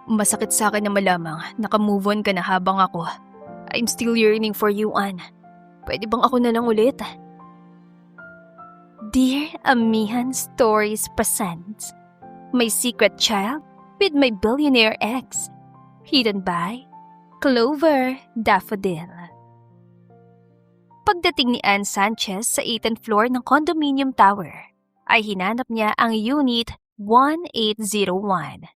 Masakit sa akin na malamang naka-move on ka na habang ako. I'm still yearning for you, Ann. Pwede bang ako na lang ulit? Dear Amihan Stories presents My Secret Child with My Billionaire Ex. Hidden by Clover Daffodil. Pagdating ni Ann Sanchez sa 8th floor ng condominium tower, ay hinanap niya ang Unit 1801.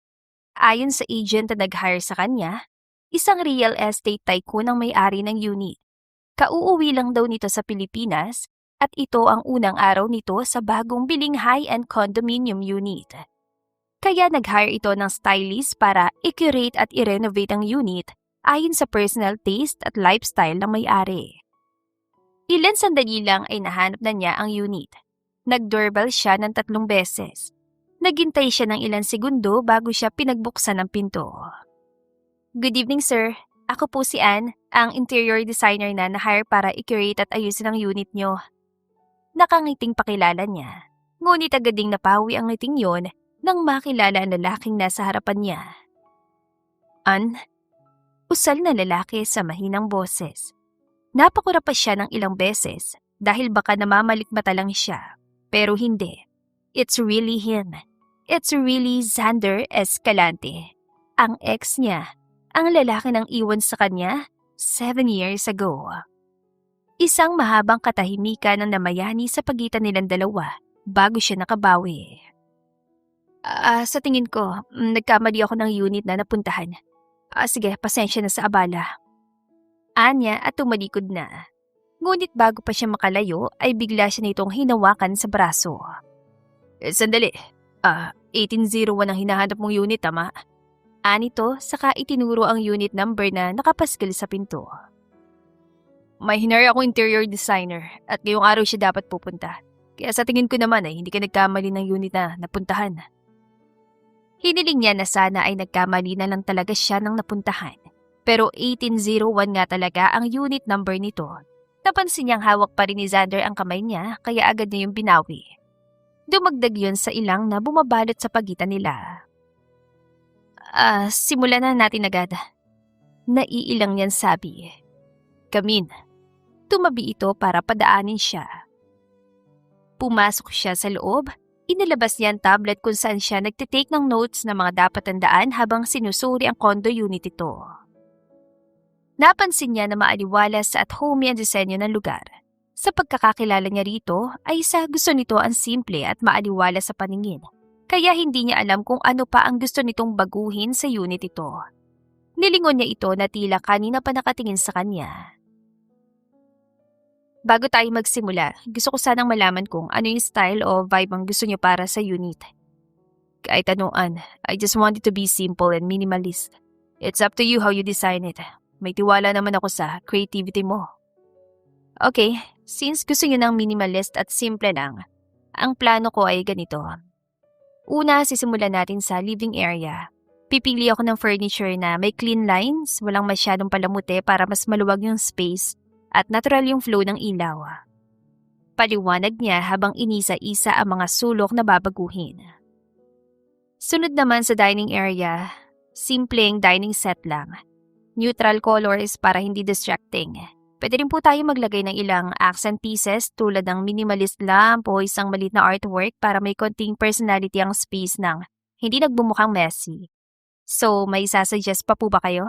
Ayon sa agent na nag-hire sa kanya, isang real estate tycoon ang may-ari ng unit. Kauuwi lang daw nito sa Pilipinas at ito ang unang araw nito sa bagong biling high-end condominium unit. Kaya nag-hire ito ng stylist para i-curate at i-renovate ang unit ayon sa personal taste at lifestyle ng may-ari. Ilan sandali lang ay nahanap na niya ang unit. Nag-doorbell siya ng 3 beses. Naghintay siya ng ilang segundo bago siya pinagbuksan ng pinto. Good evening, sir. Ako po si Ann, ang interior designer na na-hire para i-curate at ayusin ang unit nyo. Nakangiting pakilala niya. Ngunit agad ding napawi ang ngiting yon nang makilala ang lalaking nasa harapan niya. Ann? Usal na lalaki sa mahinang boses. Napakura pa siya ng ilang beses dahil baka namamalikmata lang siya. Pero hindi. It's really him. It's really Xander Escalante. Ang ex niya, ang lalaki ng iwan sa kanya 7 years ago. Isang mahabang katahimikan ang namayani sa pagitan nilang dalawa bago siya nakabawi. Sa tingin ko, nagkamali ako ng unit na napuntahan. Sige, pasensya na sa abala. Anya at tumalikod na. Ngunit bago pa siya makalayo ay bigla siya nitong hinawakan sa braso. Sandali. 1801 ang hinahanap mong unit, tama? Anito, saka itinuro ang unit number na nakapaskil sa pinto. May hinire akong interior designer at ngayong araw siya dapat pupunta. Kaya sa tingin ko naman ay hindi ka nagkamali ng unit na napuntahan. Hiniling niya na sana ay nagkamali na lang talaga siya ng napuntahan. Pero 1801 nga talaga ang unit number nito. Napansin niyang hawak pa rin ni Xander ang kamay niya kaya agad niya yung binawi. Dumagdag yun sa ilang na bumabalot sa pagitan nila. Simulan na natin agad. Naiilang niyan sabi. Kamin. Tumabi ito para padaanin siya. Pumasok siya sa loob. Inilabas niya ang tablet kung saan siya nagtitake ng notes na mga dapat tandaan habang sinusuri ang condo unit ito. Napansin niya na maaliwalas at homey ang disenyo ng lugar. Sa pagkakakilala niya rito ay sa gusto nito ang simple at maaliwalas sa paningin. Kaya hindi niya alam kung ano pa ang gusto nitong baguhin sa unit ito. Nilingon niya ito na tila kanina pa nakatingin sa kanya. Bago tayo magsimula, gusto ko sanang malaman kung ano yung style o vibe ang gusto niyo para sa unit. Kahit anuan, I just want it to be simple and minimalist. It's up to you how you design it. May tiwala naman ako sa creativity mo. Okay, since gusto niyo ng minimalist at simple lang, ang plano ko ay ganito. Una, sisimulan natin sa living area. Pipili ako ng furniture na may clean lines, walang masyadong palamute para mas maluwag yung space at natural yung flow ng ilaw. Paliwanag niya habang inisa-isa ang mga sulok na babaguhin. Sunod naman sa dining area, simpleng dining set lang. Neutral colors para hindi distracting. Pwede rin po tayo maglagay ng ilang accent pieces tulad ng minimalist lamp o isang maliit na artwork para may konting personality ang space ng hindi nagbumukhang messy. So, may sasuggest pa po ba kayo?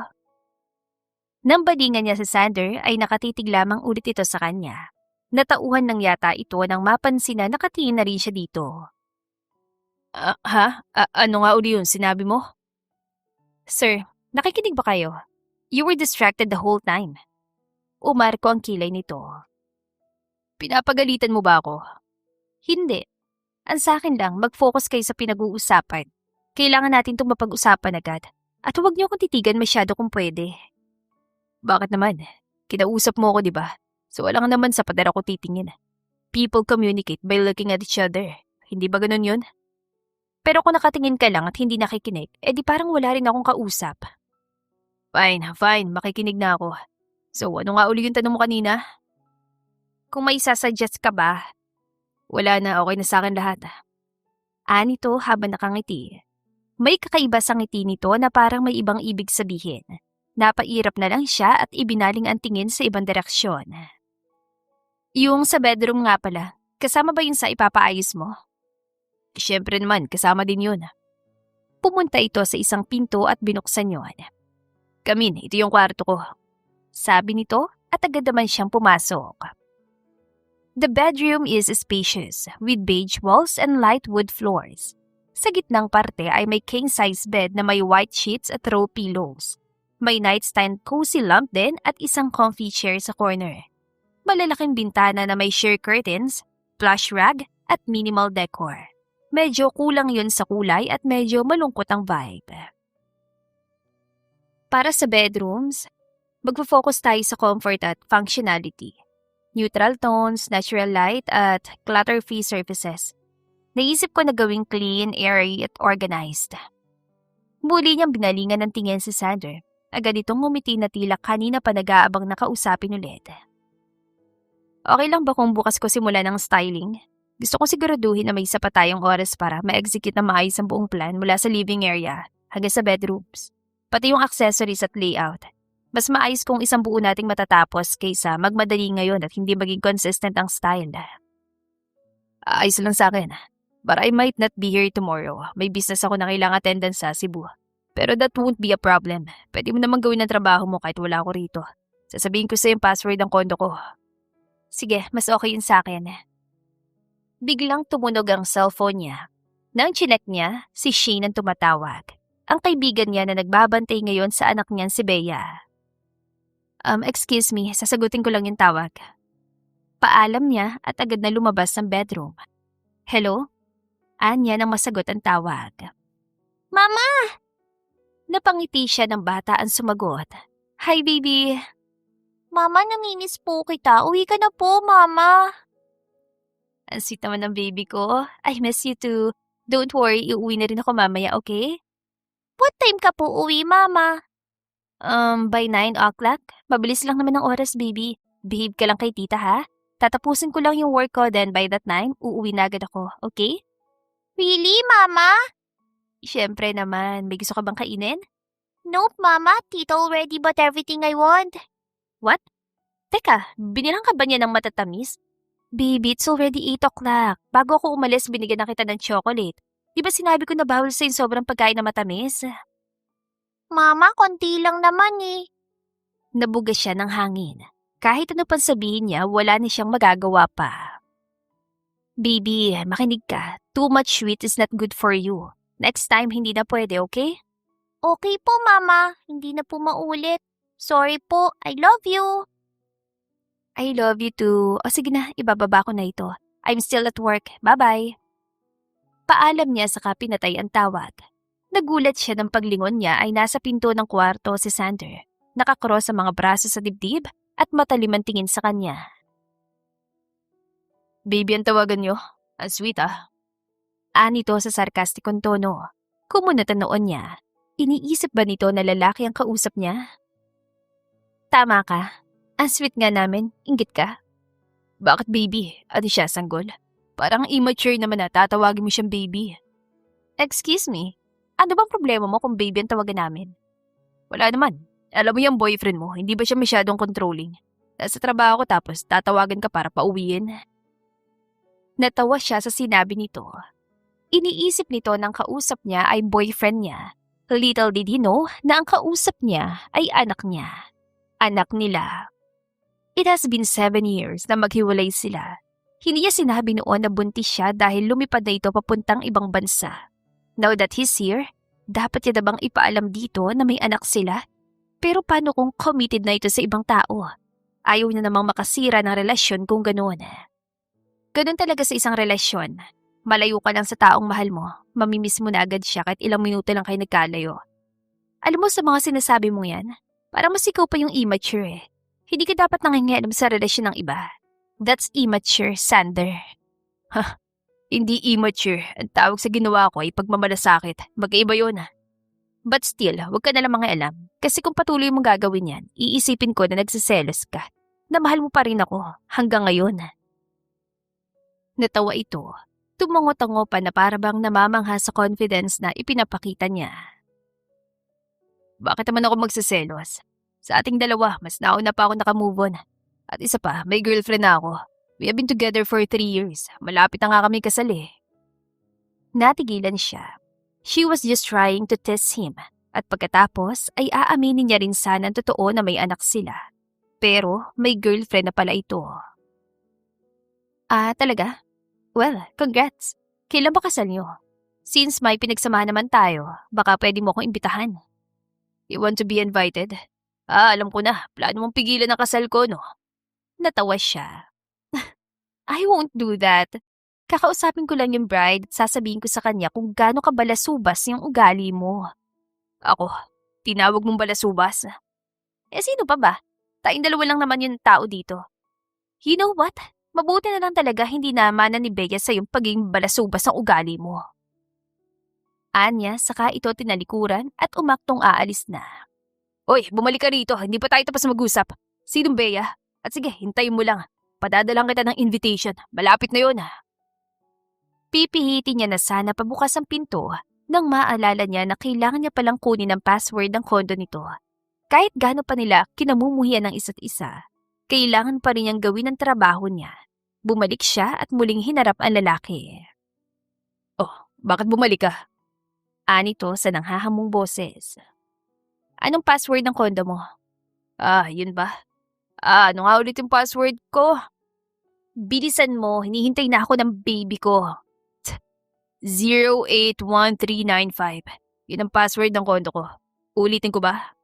Nang badingan niya sa Xander ay nakatitig lamang ulit ito sa kanya. Natauhan lang yata ito nang mapansin na nakatingin na rin siya dito. Ano nga uli yun sinabi mo? Sir, nakikinig ba kayo? You were distracted the whole time. Umarko ang kilay nito. Pinapagalitan mo ba ako? Hindi. Ang sa akin lang, mag-focus kayo sa pinag-uusapan. Kailangan natin itong mapag-usapan agad. At huwag niyo akong titigan masyado kung pwede. Bakit naman? Kinausap mo ako, di ba? So wala naman sa pader ako titingin. People communicate by looking at each other. Hindi ba ganun yun? Pero kung nakatingin ka lang at hindi nakikinig, di parang wala rin akong kausap. Fine. Makikinig na ako. So, ano nga uli yung tanong mo kanina? Kung may sasuggest ka ba? Wala na, okay na sa akin lahat. Anito habang nakangiti. May kakaiba sa ngiti nito na parang may ibang ibig sabihin. Napairap na lang siya at ibinaling ang tingin sa ibang direksyon. Yung sa bedroom nga pala, kasama ba yun sa ipapaayos mo? Siyempre naman, kasama din yun. Pumunta ito sa isang pinto at binuksan yun. Kamin, ito yung kwarto ko. Sabi nito at agad naman siyang pumasok. The bedroom is spacious with beige walls and light wood floors. Sa gitnang parte ay may king-size bed na may white sheets at throw pillows. May nightstand cozy lamp din at isang comfy chair sa corner. Malalaking bintana na may sheer curtains, plush rug at minimal decor. Medyo kulang yun sa kulay at medyo malungkot ang vibe. Para sa bedrooms, magfo-focus tayo sa comfort at functionality. Neutral tones, natural light at clutter-free surfaces. Naisip ko na gawing clean, airy at organized. Muli niyang binalingan ng tingin si Sander. Agad itong ngumiti na tila kanina pa nag-aabang na kausapin ulit. Okay lang ba kung bukas ko simula ng styling? Gusto ko siguraduhin na may sapat tayong oras para ma-execute na maayos ang buong plan mula sa living area hanggang sa bedrooms. Pati yung accessories at layout. Mas maayos kung isang buo nating matatapos kaysa magmadali ngayon at hindi maging consistent ang style. Ayos lang sa akin. But I might not be here tomorrow. May business ako na kailangang attendance sa Cebu. Pero that won't be a problem. Pwede mo naman gawin ang trabaho mo kahit wala ako rito. Sasabihin ko sa yung password ng kondo ko. Sige, mas okay yun sa akin. Biglang tumunog ang cellphone niya. Nang chinek niya, si Shane ang tumatawag. Ang kaibigan niya na nagbabantay ngayon sa anak niyan si Bea. Excuse me, sasagutin ko lang yung tawag. Paalam niya at agad na lumabas ng bedroom. Hello? Anya nang masagot ang tawag. Mama! Napangiti siya ng bata ang sumagot. Hi, baby. Mama, nanginis po kita. Uwi ka na po, Mama. Ang sweet naman ng baby ko. I miss you too. Don't worry, iuwi na rin ako mamaya, okay? What time ka po uwi, Mama? By 9 o'clock. Mabilis lang naman ang oras, baby. Behave ka lang kay tita, ha? Tatapusin ko lang yung work ko, then by that time, uuwi na agad ako, okay? Really, Mama? Siyempre naman. May gusto ka bang kainin? Nope, Mama. Tita already bought everything I want. What? Teka, binilang ka ba niya ng matatamis? Baby, it's already 8 o'clock. Bago ako umalis, binigyan na kita ng chocolate. Di ba sinabi ko na bawal sa'yo sobrang pagkain na matamis? Mama, konti lang naman eh. Nabuga siya ng hangin. Kahit ano pang sabihin niya, wala na siyang magagawa pa. Baby, makinig ka. Too much sweet is not good for you. Next time, hindi na pwede, okay? Okay po, Mama. Hindi na po maulit. Sorry po. I love you. I love you too. O sige na, ibababa ko na ito. I'm still at work. Bye-bye. Paalam niya saka pinatay ang tawag. Nagulat siya ng paglingon niya ay nasa pinto ng kwarto si Sander. Nakakross sa mga braso sa dibdib at matalim ang tingin sa kanya. Baby ang tawagan niyo. Ang sweet ah. Anito sa sarkastikong tono. Kumunot ang noon niya. Iniisip ba nito na lalaki ang kausap niya? Tama ka. Ang sweet nga namin. Inggit ka. Bakit baby? Adi siya sanggol? Parang immature naman na tatawagin mo siyang baby. Excuse me? Ano bang problema mo kung baby ang tawagan namin? Wala naman. Alam mo yung boyfriend mo, hindi ba siya masyadong controlling? Nasa trabaho ko tapos tatawagan ka para pauwiin. Natawa siya sa sinabi nito. Iniisip nito ng kausap niya ay boyfriend niya. Little did he know na ang kausap niya ay anak niya. Anak nila. It has been 7 years na maghiwalay sila. Hindi niya sinabi noon na buntis siya dahil lumipad na ito papuntang ibang bansa. Now that he's here, dapat niya na bang ipaalam dito na may anak sila? Pero paano kung committed na ito sa ibang tao? Ayaw niya namang makasira ng relasyon kung gano'n. Ganun talaga sa isang relasyon. Malayo ka lang sa taong mahal mo, mamimiss mo na agad siya kahit ilang minuto lang kayo nagkalayo. Alam mo sa mga sinasabi mo yan, parang mas ikaw pa yung immature eh. Hindi ka dapat nangingialam sa relasyon ng iba. That's immature, Sander. Hindi immature. Ang tawag sa ginawa ko ay pagmamalasakit. Magkaiba yun. But still, huwag ka na lang mangialam. Kasi kung patuloy mong gagawin yan, iisipin ko na nagsiselos ka. Na mahal mo pa rin ako hanggang ngayon. Natawa ito. Tumango-tango pa na para bang namamangha sa confidence na ipinapakita niya. Bakit naman ako magseselos? Sa ating dalawa, mas nauna pa ako nakamove on. At isa pa, may girlfriend na ako. We have been together for 3 years. Malapit na nga kami kasal eh. Natigilan siya. She was just trying to test him. At pagkatapos ay aaminin niya rin sana ang totoo na may anak sila. Pero may girlfriend na pala ito. Ah, talaga? Well, congrats. Kailan ba kasal niyo? Since may pinagsama naman tayo, baka pwede mo akong imbitahan. You want to be invited? Alam ko na. Plano mong pigilan ang kasal ko, no? Natawa siya. I won't do that. Kakausapin ko lang yung bride at sasabihin ko sa kanya kung gaano ka balasubas yung ugali mo. Ako, tinawag mong balasubas? Sino pa ba? Tayong dalawa lang naman yung tao dito. You know what? Mabuti na lang talaga hindi naman ni Bea sa yung pagiging balasubas ng ugali mo. Anya, saka ito tinalikuran at umaktong aalis na. Oy, bumalik ka rito. Hindi pa tayo tapos mag-usap. Sinong Bea? At sige, hintayin mo lang. Padadalang kita ng invitation. Malapit na yun. Pipihitin niya na sana pabukas ang pinto nang maalala niya na kailangan niya palang kunin ang password ng kondo nito. Kahit gaano pa nila kinamumuhian ng isa't isa, kailangan pa rin niyang gawin ang trabaho niya. Bumalik siya at muling hinarap ang lalaki. Oh, bakit bumalik ka? Anito sa nanghahamong boses. Anong password ng kondo mo? Yun ba? Ano nga ulit yung password ko? Bilisan mo, hinihintay na ako ng baby ko. 081395. Yun ang password ng kondo ko. Ulitin ko ba?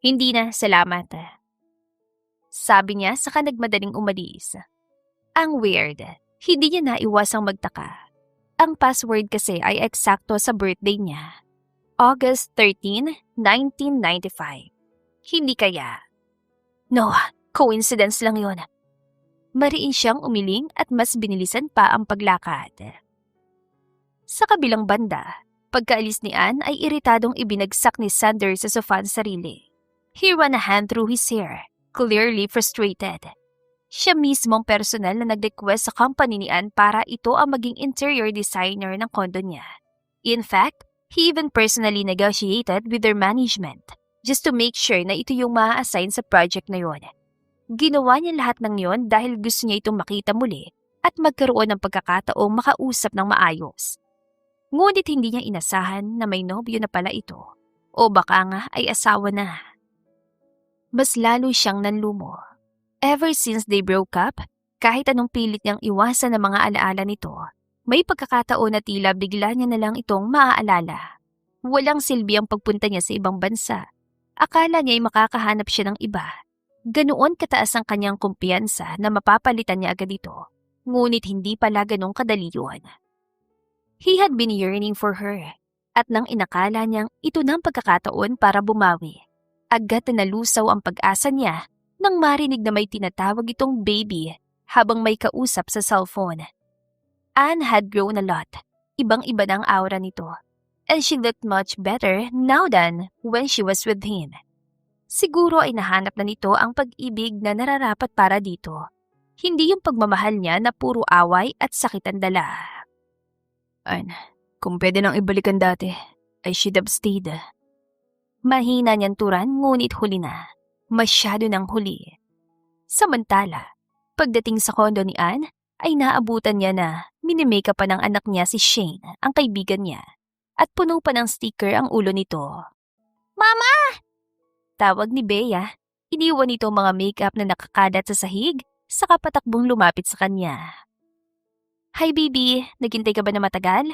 Hindi na, salamat. Sabi niya saka nagmadaling umalis. Ang weird, hindi niya naiwasang magtaka. Ang password kasi ay eksakto sa birthday niya. August 13, 1995. Hindi kaya? No, coincidence lang yun. Mariin siyang umiling at mas binilisan pa ang paglakad. Sa kabilang banda, pagkaalis ni Anne ay iritadong ibinagsak ni Sander sa sofa ang sarili. He ran a hand through his hair, clearly frustrated. Siya mismong personal na nag-request sa company ni Anne para ito ang maging interior designer ng kondo niya. In fact, he even personally negotiated with their management just to make sure na ito yung ma-assign sa project na yon. Ginawa niya lahat ng yon dahil gusto niya itong makita muli at magkaroon ng pagkakataong makausap ng maayos. Ngunit hindi niya inasahan na may nobyo na pala ito o baka nga ay asawa na. Mas lalo siyang nanlumo. Ever since they broke up, kahit anong pilit niyang iwasan ang mga alaala nito, may pagkakataon na tila bigla niya na lang itong maaalala. Walang silbi ang pagpunta niya sa ibang bansa. Akala niya ay makakahanap siya ng iba. Ganoon kataas ang kanyang kumpiyansa na mapapalitan niya agad ito. Ngunit hindi pala ganong kadali yun. He had been yearning for her. At nang inakala niyang ito ng pagkakataon para bumawi, agad na nalusaw ang pag-asa niya nang marinig na may tinatawag itong baby habang may kausap sa cellphone. Anne had grown a lot. Ibang-iba na ang aura nito. And she looked much better now than when she was with him. Siguro ay nahanap na nito ang pag-ibig na nararapat para dito. Hindi yung pagmamahal niya na puro away at sakit ang dala. Anne, kung pwede nang ibalikan dati, I should have stayed. Mahina niyang turan ngunit huli na. Masyado ng huli. Samantala, pagdating sa kondo ni Anne, ay naabutan niya na minimake pa ng anak niya si Shane, ang kaibigan niya, at puno pa ng sticker ang ulo nito. Mama! Tawag ni Bea, iniwan nito mga makeup na nakakadat sa sahig, saka patakbong lumapit sa kanya. Hi baby, naghintay ka ba na matagal?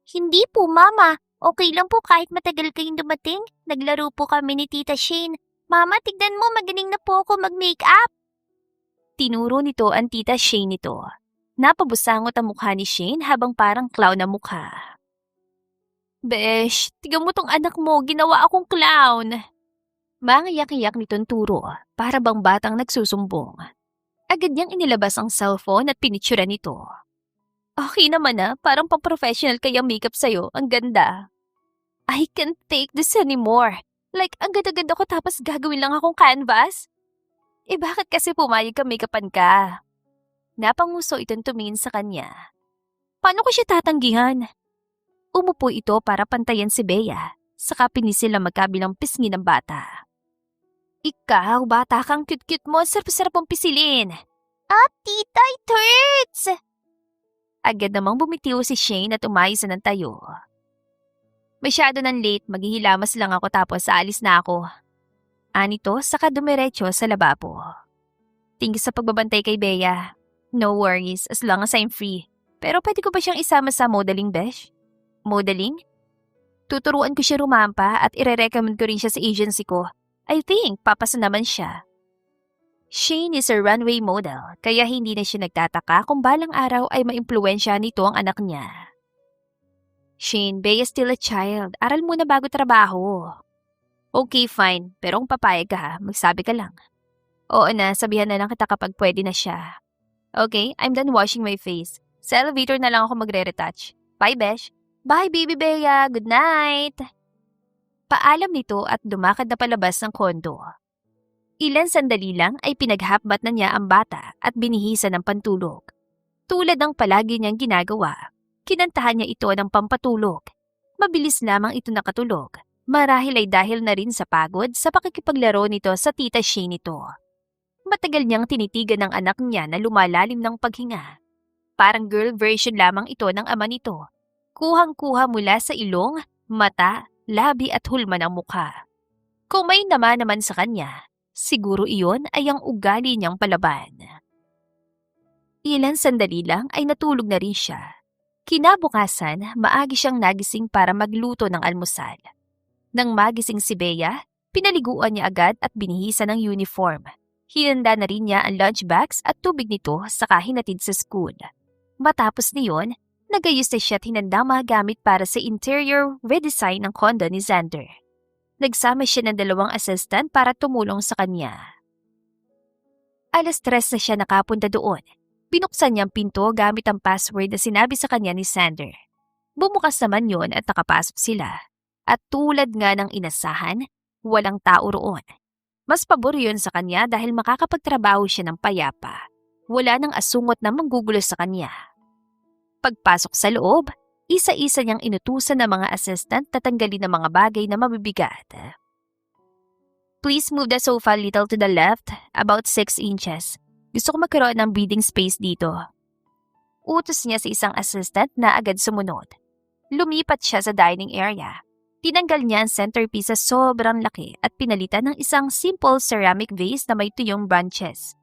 Hindi po mama, okay lang po kahit matagal kayong dumating, naglaro po kami ni Tita Shane. Mama, tignan mo, magaling na po ako mag-makeup. Tinuro nito ang Tita Shane nito. Napabusangot ang mukha ni Shane habang parang clown na mukha. Besh, tignan mo tong anak mo, ginawa akong clown. Mangiyak-iyak nitong turo, para bang batang nagsusumbong. Agad niyang inilabas ang cellphone at pinitsura nito. Okay naman parang pang-professional kayang makeup sa'yo, ang ganda. I can't take this anymore. Like, ang ganda-ganda ko tapos gagawin lang akong canvas? Bakit kasi pumayag ka make-upan ka? Napanguso itong tumingin sa kanya. Paano ko siya tatanggihan? Umupo ito para pantayan si Bea, saka pinisil ang magkabilang pisngi ng bata. Ikaw, bata kang cute-cute mo, sarap-sarap mong pisilin. Ah, tita, it hurts! Agad namang bumitiw si Shane at umayos na ng tayo. Masyado nang late, maghihilamas lang ako tapos aalis na ako. Anito, saka dumiretso sa lababo. Thank you sa pagbabantay kay Bea. No worries, as long as I'm free. Pero pwede ko ba siyang isama sa modeling, besh? Modeling? Tuturuan ko siya rumampa at ire-recommend ko rin siya sa agency ko. I think papasa naman siya. Shane is a runway model, kaya hindi na siya nagtataka kung balang araw ay maimpluwensya nito ang anak niya. Shane, Bea is still a child. Aral muna bago trabaho. Okay, fine. Pero kung papayag ka ha, magsabi ka lang. Oo na, sabihan na lang kita kapag pwede na siya. Okay, I'm done washing my face. Sa elevator na lang ako magre-retouch. Bye, besh. Bye, baby Bea. Good night. Paalam nito at dumakad na palabas ng kondo. Ilan sandali lang ay pinaghapbat na niya ang bata at binihisan ng pantulog. Tulad ng palagi niyang ginagawa, kinantahan niya ito ng pampatulog. Mabilis lamang ito nakatulog. Marahil ay dahil na rin sa pagod sa pakikipaglaro nito sa tita Shane nito. Matagal niyang tinitigan ng anak niya na lumalalim ng paghinga. Parang girl version lamang ito ng ama nito. Kuhang-kuha mula sa ilong, mata, labi at hulma ng mukha. Kung may naman sa kanya, siguro iyon ay ang ugali niyang palaban. Ilan sandali lang ay natulog na rin siya. Kinabukasan, maagi siyang nagising para magluto ng almusal. Nang magising si Bea, pinaliguan niya agad at binihisan ng uniform. Hinanda na rin niya ang lunchbox at tubig nito saka hinatid sa school. Matapos niyon, nagayos na siya at hinanda mga gamit para sa interior redesign ng condo ni Xander. Nagsama siya ng 2 assistant para tumulong sa kanya. 3:00 na siya nakapunta doon. Binuksan niya ang pinto gamit ang password na sinabi sa kanya ni Xander. Bumukas naman yon at nakapasok sila. At tulad nga ng inasahan, walang tao roon. Mas pabor yun sa kanya dahil makakapagtrabaho siya ng payapa. Wala nang asungot na manggugulo sa kanya. Pagpasok sa loob, isa-isa niyang inutusan ng mga assistant na tanggalin ang mga bagay na mabibigat. Please move the sofa a little to the left, about 6 inches. Gusto ko magkaroon ng breathing space dito. Utos niya sa isang assistant na agad sumunod. Lumipat siya sa dining area. Tinanggal niya ang centerpiece sa sobrang laki at pinalitan ng isang simple ceramic vase na may tuyong branches.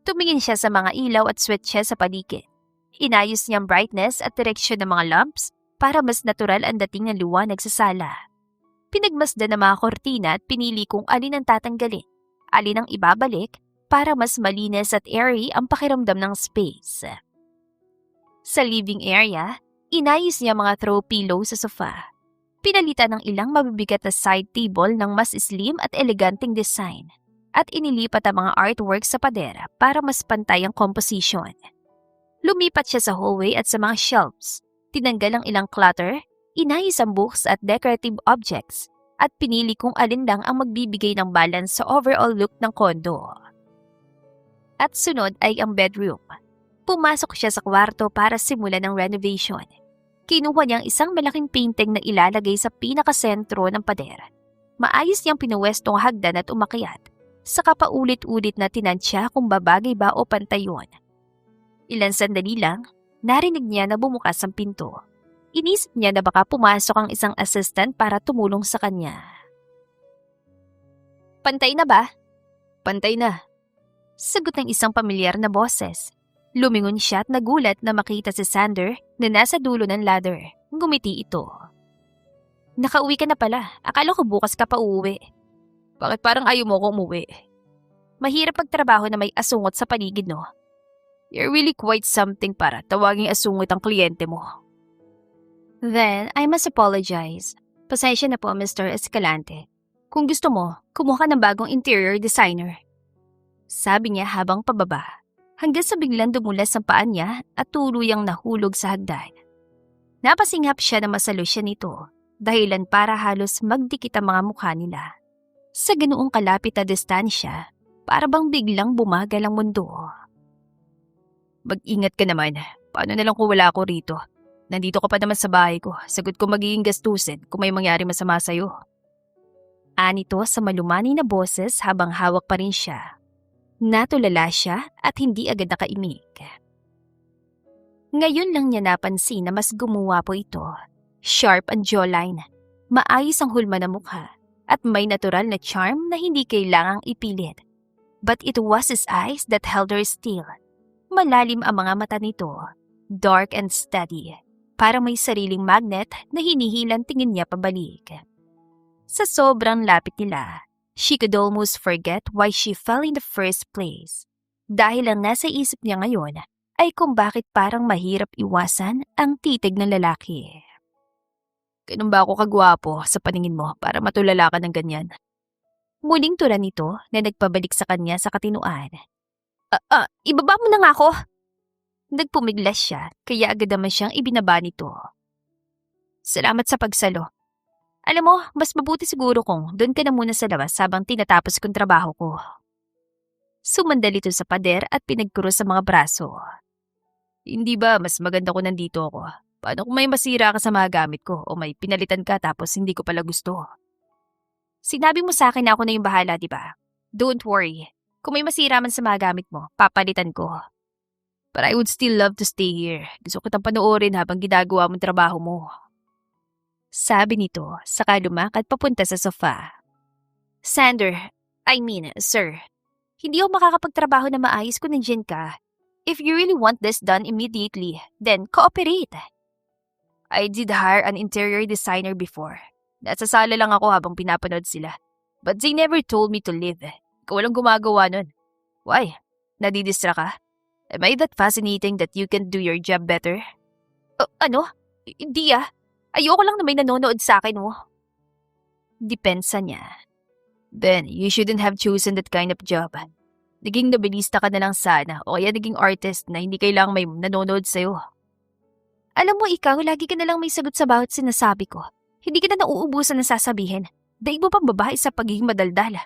Tumingin siya sa mga ilaw at switches sa paligid. Inayos niyang brightness at direksyon ng mga lamps para mas natural ang dating ng liwanag sa sala. Pinagmasdan ng mga kortina at pinili kung alin ang tatanggalin, alin ang ibabalik para mas malinis at airy ang pakiramdam ng space. Sa living area, inayos niya mga throw pillow sa sofa. Pinalitan ng ilang mabibigat na side table ng mas slim at eleganteng design at inilipat ang mga artwork sa pader para mas pantay ang composition. Lumipat siya sa hallway at sa mga shelves. Tinanggal ang ilang clutter, inayos ang books at decorative objects at pinili kung alin lang ang magbibigay ng balance sa overall look ng kondo. At sunod ay ang bedroom. Pumasok siya sa kwarto para simulan ng renovation. Kinuha niyang isang malaking painting na ilalagay sa pinakasentro ng pader. Maayos niyang pinuwestong hagdan at umakyat. Saka paulit-ulit na tinansya kung babagay ba o pantay yun. Ilan sandali lang, narinig niya na bumukas ang pinto. Inisip niya na baka pumasok ang isang assistant para tumulong sa kanya. Pantay na ba? Pantay na. Sagot ng isang pamilyar na boses. Lumingon siya at nagulat na makita si Xander na nasa dulo ng ladder. Ngumiti ito. Nakauwi ka na pala. Akala ko bukas ka pa uuwi. Bakit parang ayaw mo ko umuwi? Mahirap pagtrabaho na may asungot sa paligid, no? You're really quite something para tawaging asungot ang kliyente mo. Then, I must apologize. Pasensya na po, Mr. Escalante. Kung gusto mo, kumuha ka ng bagong interior designer. Sabi niya habang pababa. Hanggang sa biglang dumulas ang paa niya at tuluyang nahulog sa hagdan. Napasinghap siya na masalo siya nito, dahilan para halos magdikit ang mga mukha nila. Sa ganoong kalapit na distansya, para bang biglang bumagal ang mundo. Mag-ingat ka naman, paano na lang kung wala ako rito? Nandito ka pa naman sa bahay ko. Sagot ko magiging gastusin kung may mangyari masama sa'yo. Anito sa malumani na boses habang hawak pa rin siya. Natulala siya at hindi agad nakaimik. Ngayon lang niya napansin na mas gumawa po ito. Sharp ang jawline, maayos ang hulma ng mukha, at may natural na charm na hindi kailangang ipilit. But it was his eyes that held her still. Malalim ang mga mata nito, dark and steady. Parang may sariling magnet na hinihilan tingin niya pabalik. Sa sobrang lapit nila, she could almost forget why she fell in the first place. Dahil ang nasa isip niya ngayon ay kung bakit parang mahirap iwasan ang titig ng lalaki. Ganun ba ako kagwapo sa paningin mo para matulala ka ng ganyan? Muling tura nito na nagpabalik sa kanya sa katinuan. Ibaba mo na nga ako! Nagpumiglas siya, kaya agad naman siyang ibinaba nito. Salamat sa pagsalo. Alam mo, mas mabuti siguro kung doon ka na muna sa labas habang tinatapos kong trabaho ko. Sumandal ito sa pader at pinagkuros sa mga braso. Hindi ba mas maganda kung nandito ako? Paano kung may masira ka sa mga gamit ko o may pinalitan ka tapos hindi ko pala gusto? Sinabi mo sa akin na ako na yung bahala, di ba? Don't worry. Kung may masira man sa mga gamit mo, papalitan ko. But I would still love to stay here. Gusto ko kitang panoorin habang ginagawa mong trabaho mo. Sabi nito, saka lumakad papunta sa sofa. Sir, hindi ako makakapagtrabaho na maayos kung nandiyan ka. If you really want this done immediately, then cooperate. I did hire an interior designer before. Nasasala lang ako habang pinapanood sila. But they never told me to leave. Ikaw walang gumagawa nun. Why? Nadidistra ka? Am I that fascinating that you can do your job better? Ano? Hindi ah. Ayoko lang na may nanonood sa akin mo. Depensa niya. Then, you shouldn't have chosen that kind of job. Naging novelista ka na lang sana o kaya naging artist na hindi kailangang may nanonood sa'yo. Alam mo ikaw, lagi ka na lang may sagot sa bawat sinasabi ko. Hindi ka na nauubusan ng sasabihin. Daig mo pang babae sa pagiging madaldal.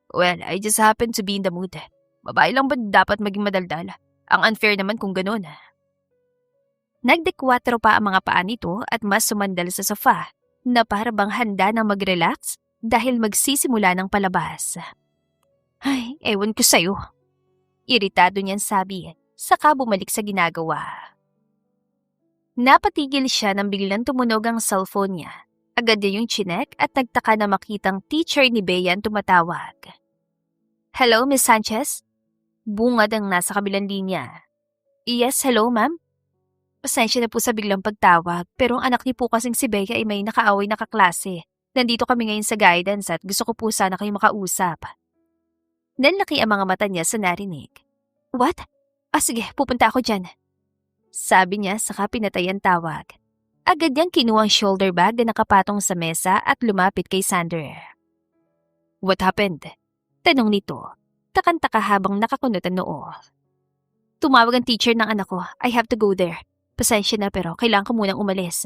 Well, I just happen to be in the mood. Babae lang ba dapat maging madaldal? Ang unfair naman kung ganun. Nagdekwatro pa ang mga paa nito at mas sumandal sa sofa na para bang handa na mag-relax dahil magsisimula ng palabas. Ay, ewan ko sa'yo. Iritado niyan sabi, saka bumalik sa ginagawa. Napatigil siya nang biglang tumunog ang cellphone niya. Agad niya yung chinek at nagtaka na makitang teacher ni Bea ang tumatawag. Hello, Miss Sanchez? Bungad ang nasa kabilang linya. Yes, hello, ma'am? Pasensya na po sa biglang pagtawag, pero ang anak niyo po kasing si Bea ay may nakaaway na kaklase. Nandito kami ngayon sa guidance at gusto ko po sana kayo makausap. Nanlaki ang mga mata niya sa narinig. What? Sige, pupunta ako dyan. Sabi niya saka pinatay ang tawag. Agad niyang kinuha ang shoulder bag na nakapatong sa mesa at lumapit kay Sander. What happened? Tanong nito. Takang-taka habang nakakunot ang noo. Tumawag ang teacher ng anak ko. I have to go there. Pasensya na pero kailangan ko munang umalis.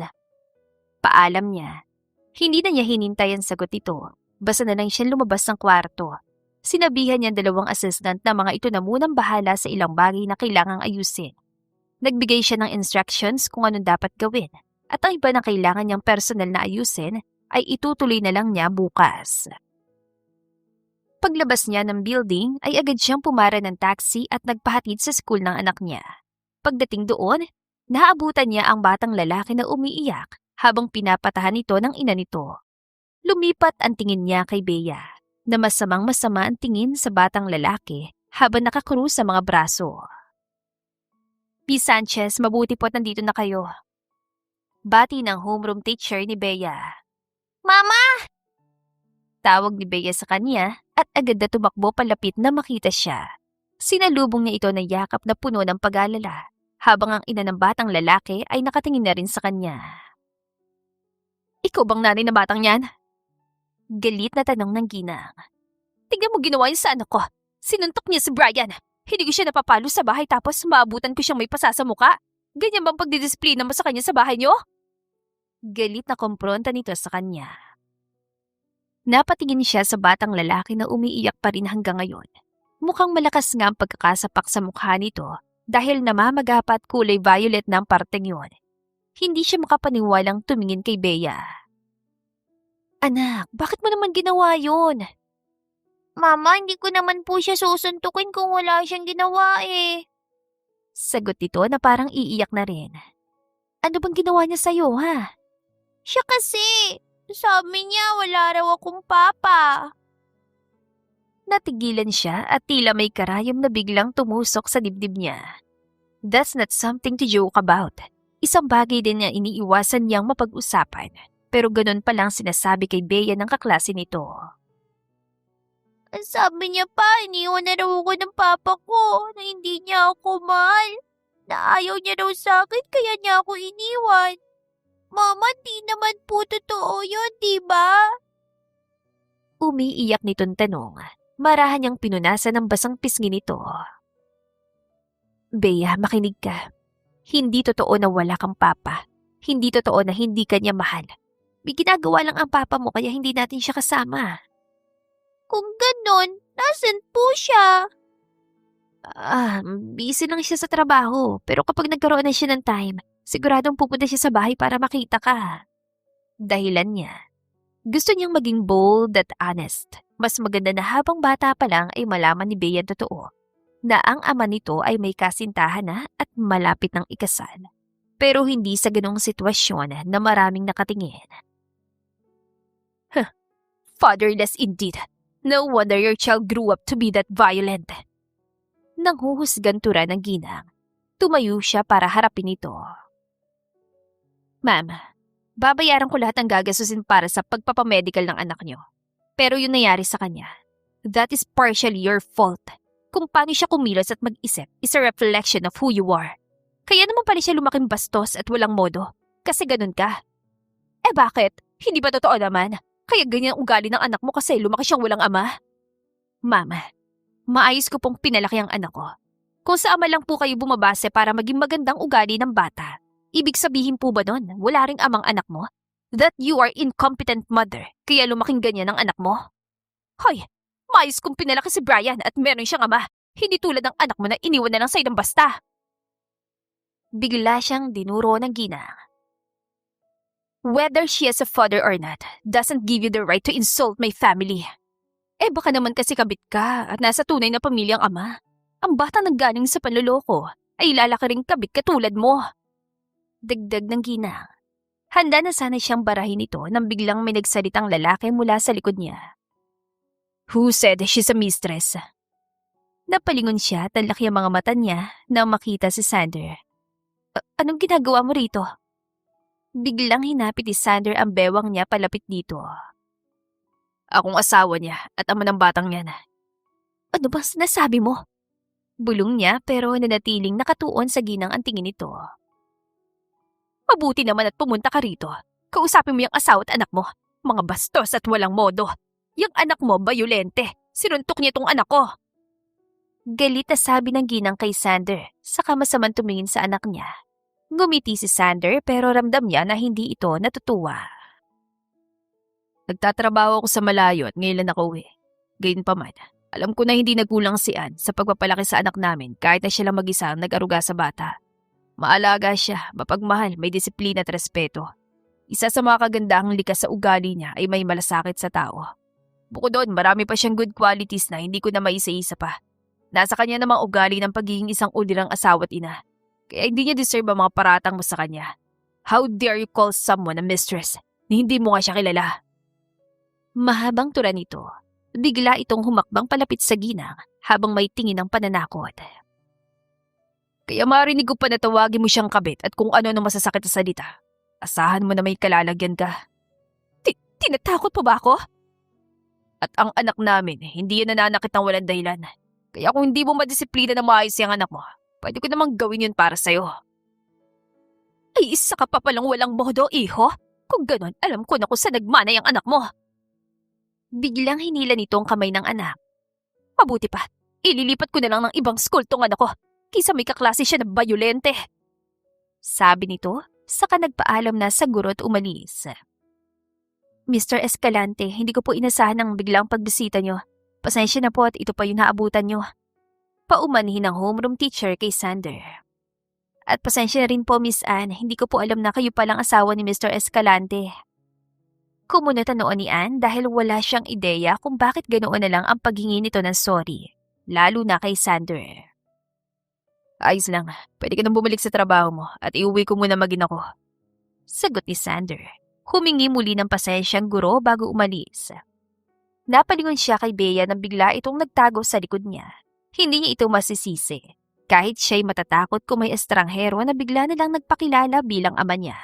Paalam niya. Hindi na niya hinintay ang sagot nito. Basta na lang siya lumabas ng kwarto. Sinabihan niya ang 2 assistant na mga ito na munang bahala sa ilang bagay na kailangang ayusin. Nagbigay siya ng instructions kung anong dapat gawin. At ang iba na kailangan niyang personal na ayusin ay itutuloy na lang niya bukas. Paglabas niya ng building ay agad siyang pumara ng taxi at nagpahatid sa school ng anak niya. Pagdating doon, naabutan niya ang batang lalaki na umiiyak habang pinapatahan ito ng ina nito. Lumipat ang tingin niya kay Bea, na masamang-masama ang tingin sa batang lalaki habang nakakrus sa mga braso. Miss Sanchez, mabuti po't nandito na kayo. Bati ng homeroom teacher ni Bea. Mama! Tawag ni Bea sa kanya at agad na tumakbo palapit na makita siya. Sinalubong niya ito na yakap na puno ng pag-alala habang ang ina ng batang lalaki ay nakatingin na rin sa kanya. Ikaw bang nanay ng batang yan? Galit na tanong ng ginang. Tignan mo ginawa yun sa anak ko. Sinuntok niya si Brian. Hindi ko siya napapalo sa bahay tapos maabutan ko siyang may pasa sa muka. Ganyan bang pagdidisiplina mo sa kanya sa bahay niyo? Galit na kumpronta nito sa kanya. Napatingin siya sa batang lalaki na umiiyak pa rin hanggang ngayon. Mukhang malakas nga ang pagkakasapak sa mukha nito Dahil namamagapat kulay violet na ang parteng yun, hindi siya makapaniwalang tumingin kay Bea. Anak, bakit mo naman ginawa yun? Mama, hindi ko naman po siya susuntukin kung wala siyang ginawa eh. Sagot nito na parang iiyak na rin. Ano bang ginawa niya sa'yo, ha? Siya kasi, sabi niya wala raw akong papa. Natigilan siya at tila may karayom na biglang tumusok sa dibdib niya. That's not something to joke about. Isang bagay din na iniiwasan niyang mapag-usapan. Pero ganun palang sinasabi kay Bea ng kaklase nito. Sabi niya pa, iniwan na raw ako ng papa ko, na hindi niya ako mahal. Na ayaw niya raw sa akin, kaya niya ako iniwan. Mama, di naman po totoo yun, di ba? Umiiyak nitong tanong. Marahan niyang pinunasan ng basang pisngi nito. Bea, makinig ka. Hindi totoo na wala kang papa. Hindi totoo na hindi ka niya mahal. May ginagawa lang ang papa mo kaya hindi natin siya kasama. Kung ganon, nasan po siya? Busy lang siya sa trabaho. Pero kapag nagkaroon na siya ng time, siguradong pupunta siya sa bahay para makita ka. Dahilan niya. Gusto niyang maging bold at honest. Mas maganda na habang bata pa lang ay malaman ni Bea totoo na ang ama nito ay may kasintahan na at malapit ng ikasal. Pero hindi sa ganong sitwasyon na maraming nakatingin. Fatherless indeed. No wonder your child grew up to be that violent. Nang huhusgan tura ng ginang, tumayo siya para harapin ito. Ma'am, babayaran ko lahat ng gagastusin para sa pagpapamedical ng anak niyo. Pero yung nangyari sa kanya, that is partially your fault. Kung paano siya kumilos at mag-isip is a reflection of who you are. Kaya naman pala siya lumaking bastos at walang modo. Kasi ganun ka. Eh bakit? Hindi ba totoo naman? Kaya ganyan ang ugali ng anak mo kasi lumaki siyang walang ama? Mama, maayos ko pong pinalaki ang anak ko. Kung sa ama lang po kayo bumabase para maging magandang ugali ng bata, ibig sabihin po ba nun, wala ring amang anak mo? That you are incompetent mother, kaya lumaking ganyan ang anak mo? Hoy, maayos kong pinalaki si Brian at meron siyang ama. Hindi tulad ng anak mo na iniwan na lang sa'yo ng basta. Bigla siyang dinuro ng ginang. Whether she has a father or not, doesn't give you the right to insult my family. Eh baka naman kasi kabit ka at nasa tunay na pamilyang ama. Ang bata naggaling sa panloloko ay lalaki ring kabit katulad mo. Dagdag ng ginang. Handa na sana siyang barahin ito nang biglang may nagsalitang lalaki mula sa likod niya. Who said she's a mistress? Napalingon siya at ang laki ang mga mata niya nang makita si Sander. Anong ginagawa mo rito? Biglang hinapit ni Sander ang bewang niya palapit dito. Akong asawa niya at ama ng batang yan. Ano bang sinasabi mo? Bulong niya pero nanatiling nakatuon sa ginang ang tingin nito. Mabuti naman at pumunta ka rito. Kausapin mo yung asawa at anak mo. Mga bastos at walang modo. Yung anak mo, bayolente. Sinuntok niya itong anak ko. Galit na sabi ng ginang kay Sander, saka masamang tumingin sa anak niya. Ngumiti si Sander pero ramdam niya na hindi ito natutuwa. Nagtatrabaho ako sa malayo at ngayon lang nakauwi. Gayunpaman, alam ko na hindi nagkulang si Ann sa pagpapalaki sa anak namin kahit na siya lang mag-isa ang nag-aruga sa bata. Maalaga siya, mapagmahal, may disiplina at respeto. Isa sa mga kagandahang likas sa ugali niya ay may malasakit sa tao. Bukod doon, marami pa siyang good qualities na hindi ko na maisa-isa pa. Nasa kanya namang ugali ng pagiging isang ulirang asawa at ina. Kaya hindi niya deserve ang mga paratang mo sa kanya. How dare you call someone a mistress na hindi mo nga siya kilala? Mahabang tura nito, bigla itong humakbang palapit sa ginang habang may tingin ng pananakot. Kaya marinig ko pa na tawagin mo siyang kabit at kung ano na masasakit sa salita. Asahan mo na may kalalagyan ka. Tinatakot pa ba ako? At ang anak namin, hindi yan nananakit ng walang dahilan. Kaya kung hindi mo madisiplina na maayos yung anak mo, pwede ko namang gawin yun para sa'yo. Ay, isa ka pa palang walang modo, iho. Kung ganon, alam ko na kung saan nagmana yung anak mo. Biglang hinila nito ang kamay ng anak. Mabuti pa, ililipat ko na lang ng ibang school tong anak ko, kaysa may kaklase siya na bayolente. Sabi nito, saka nagpaalam na sa guro at umalis. Mr. Escalante, hindi ko po inasahan ang biglang pagbisita nyo. Pasensya na po at ito pa yung naabutan nyo. Paumanhin ng homeroom teacher kay Sander. At pasensya na rin po, Miss Anne. Hindi ko po alam na kayo palang asawa ni Mr. Escalante. Kumunat noon ni Anne dahil wala siyang ideya kung bakit ganoon na lang ang paghingi nito ng sorry. Lalo na kay Sander. Ayos lang. Pwede ka nang bumalik sa trabaho mo at iuwi ko muna magin ako. Sagot ni Sander. Humingi muli ng pasensyang guro bago umalis. Napalingon siya kay Bea nang bigla itong nagtago sa likod niya. Hindi niya ito masisisi. Kahit siya'y matatakot kung may estranghero na bigla na lang nagpakilala bilang ama niya.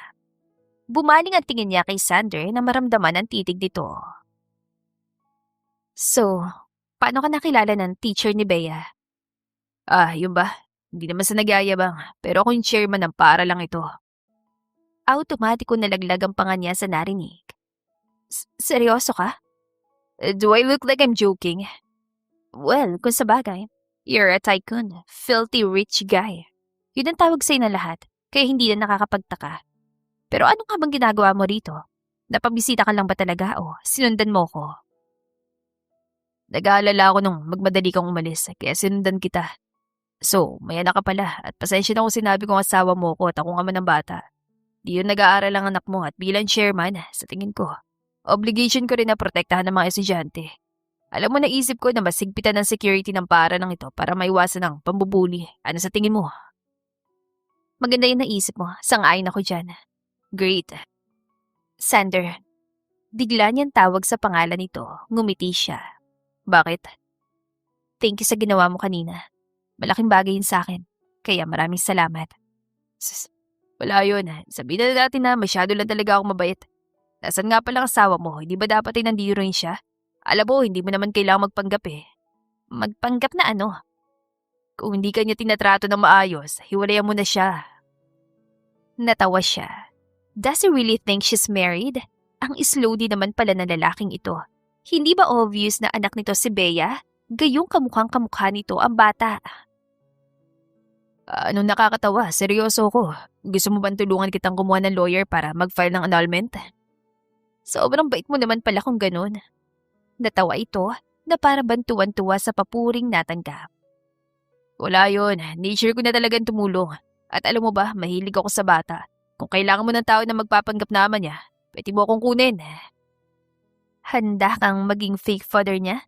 Bumaling ang tingin niya kay Sander na maramdaman ang titig nito. So, paano ka nakilala ng teacher ni Bea? Yun ba? Hindi naman sa nagyayabang, pero ako yung chairman ng paaralang ito. Automatiko nalaglag ang panga niya sa narinig. Seryoso ka? Do I look like I'm joking? Well, kung sabagay, you're a tycoon, filthy rich guy. Yun ang tawag sa'yo na lahat, kaya hindi na nakakapagtaka. Pero ano nga bang ginagawa mo rito? Napabisita ka lang ba talaga o sinundan mo ko? Nag-aalala ako nung magmadali kang umalis, kaya sinundan kita. So, may anak ka pala at pasensya na kung sinabi kong asawa mo ko at akong ama ng bata. Di yun nag-aaral ang anak mo at bilang chairman, sa tingin ko, obligation ko rin na protektahan ng mga estudyante. Alam mo, naisip ko na mas higpitan ng security ng paaralang ito para maiwasan ang pambubuli. Ano sa tingin mo? Maganda yung naisip mo. Sang-ayon ako dyan. Great. Sander. Bigla niyang tawag sa pangalan nito. Ngumiti siya. Bakit? Thank you sa ginawa mo kanina. Malaking bagay yun sa akin. Kaya maraming salamat. Wala yun. Sabihin na natin na masyado lang talaga ako mabait. Nasaan nga palang asawa mo? Hindi ba dapat ay nandito rin siya? Alam mo, hindi mo naman kailangang magpanggap eh. Magpanggap na ano? Kung hindi ka niya tinatrato na maayos, hiwalayan mo na siya. Natawa siya. Does he really think she's married? Ang slow din naman pala ng lalaking ito. Hindi ba obvious na anak nito si Bea? Gayong kamukhang kamukha nito ang bata. Anong nakakatawa? Seryoso ko. Gusto mo bang tulungan kitang kumuha ng lawyer para mag-file ng annulment? Sobrang bait mo naman pala kung ganun. Natawa ito na para bang tuwan-tuwa sa papuring natanggap. Wala yun. Nature ko na talagang tumulong. At alam mo ba, mahilig ako sa bata. Kung kailangan mo ng tao na magpapanggap na ama niya, pwede mo akong kunin. Handa kang maging fake father niya?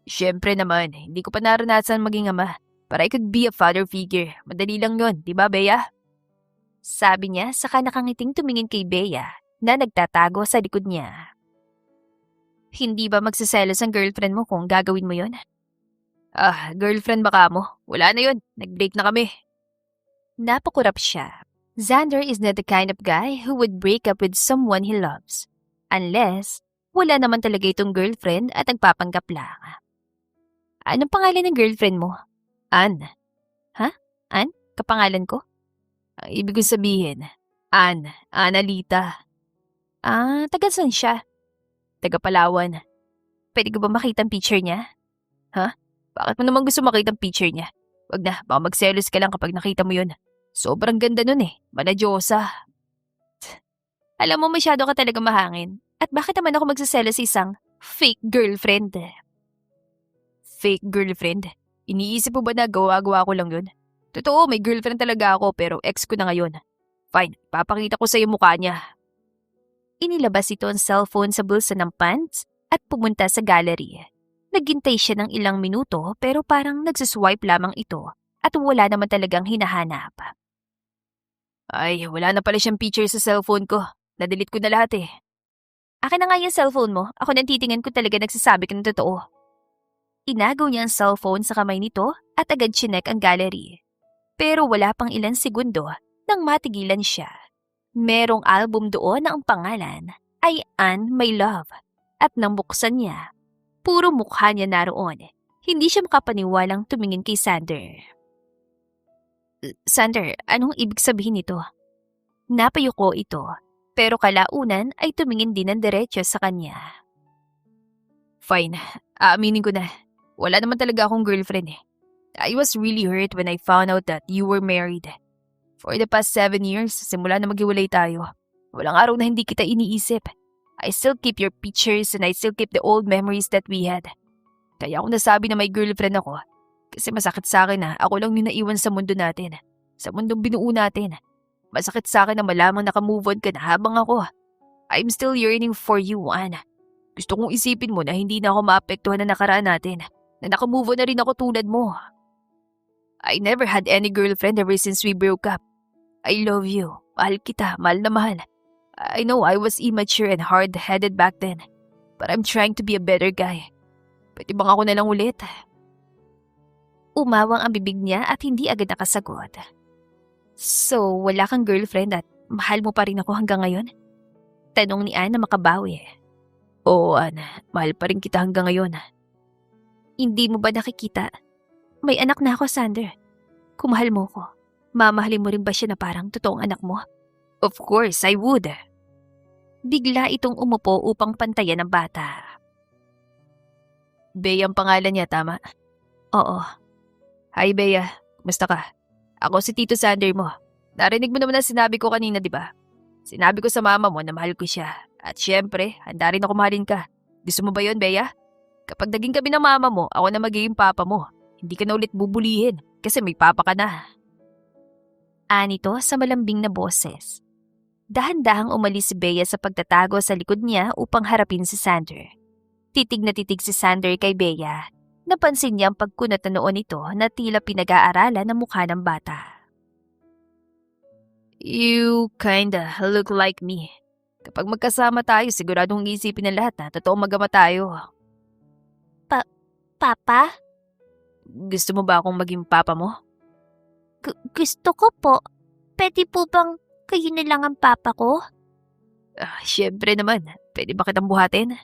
Siyempre naman, hindi ko pa naranasan maging ama. But I could be a father figure. Madali lang yun, di ba, Bea? Sabi niya saka nakangiting tumingin kay Bea na nagtatago sa likod niya. Hindi ba magsiselos ang girlfriend mo kung gagawin mo yun? Girlfriend baka mo? Wala na yun, nag-break na kami. Napakurap siya. Xander is not the kind of guy who would break up with someone he loves. Unless, wala naman talaga itong girlfriend at nagpapanggap lang. Anong pangalan ng girlfriend mo? Ann. Ha? Ann? Kapangalan ko? Ibig kong sabihin, Ann. Annalita. Taga saan siya? Taga Palawan. Pwede ko ba makita ang picture niya? Ha? Bakit mo naman gusto makita ang picture niya? Wag na, baka magselos ka lang kapag nakita mo yun. Sobrang ganda nun eh. Manadyosa. Alam mo, masyado ka talaga mahangin. At bakit naman ako magsiselos sa isang fake girlfriend? Fake girlfriend? Iniisip mo ba na gawa-gawa ko lang yun? Totoo, may girlfriend talaga ako pero ex ko na ngayon. Fine, papakita ko sa iyo mukha niya. Inilabas ito ang cellphone sa bulsa ng pants at pumunta sa gallery. Naghintay siya ng ilang minuto pero parang nagsuswipe lamang ito at wala naman talagang hinahanap. Ay, wala na pala siyang picture sa cellphone ko. Na-delete ko na lahat eh. Akin na nga yung cellphone mo. Ako nang titingnan ko talaga nagsasabi ka ng totoo. Inagaw niya ang cellphone sa kamay nito at agad chinek ang gallery. Pero wala pang ilang segundo nang matigilan siya. Merong album doon na ang pangalan ay Ann My Love. At nang buksan niya, puro mukha niya naroon. Hindi siya makapaniwalang tumingin kay Sander. Sander, anong ibig sabihin nito? Napayuko ito, pero kalaunan ay tumingin din ng diretso sa kanya. Fine, aaminin ko na. Wala naman talaga akong girlfriend eh. I was really hurt when I found out that you were married. For the past 7 years, simula na maghiwalay tayo, walang araw na hindi kita iniisip. I still keep your pictures and I still keep the old memories that we had. Kaya ako nasabi na may girlfriend ako, Kasi masakit sa akin na ako lang yung naiwan sa mundo natin. Sa mundong binuo natin. Masakit sa akin na malamang naka-move on ka na habang ako. I'm still yearning for you, Anne. Gusto kong isipin mo na hindi na ako maapektuhan na nakaraan natin. Na naka-move on na rin ako tulad mo. I never had any girlfriend ever since we broke up. I love you. Mahal kita. Mahal na mahal. I know I was immature and hard-headed back then. But I'm trying to be a better guy. Pwede bang ako na lang ulit? Umawang ang bibig niya at hindi agad nakasagot. So, wala kang girlfriend at mahal mo pa rin ako hanggang ngayon? Tanong ni Anne na makabawi. Oo, Anne. Mahal pa rin kita hanggang ngayon. Hindi mo ba nakikita? May anak na ako, Sander. Kung mahal mo ko, mamahalin mo rin ba siya na parang totoong anak mo? Of course, I would. Bigla itong umupo upang pantayan ng bata. Bea ang pangalan niya, tama? Oo. Hi, Bea. Kumusta ka? Ako si Tito Sander mo. Narinig mo naman ang sinabi ko kanina, di ba? Sinabi ko sa mama mo na mahal ko siya. At syempre, handa rin ako mahalin ka. Gusto mo ba yun, Bea? Kapag naging kami ng mama mo, ako na magiging papa mo. Hindi ka na ulit bubulihin kasi may papa ka na. Anito sa malambing na boses. Dahan-dahang umalis si Bea sa pagtatago sa likod niya upang harapin si Sander. Titig na titig si Sander kay Bea. Napansin niya ang pagkunat na noon nito na tila pinag-aaralan ng mukha ng bata. You kinda look like me. Kapag magkasama tayo, siguradong isipin ng lahat na totoong magama tayo. Papa? Gusto mo ba akong maging papa mo? Gusto ko po. Pwede po bang kayo na lang ang papa ko? Syempre naman. Pwede ba kitang buhatin?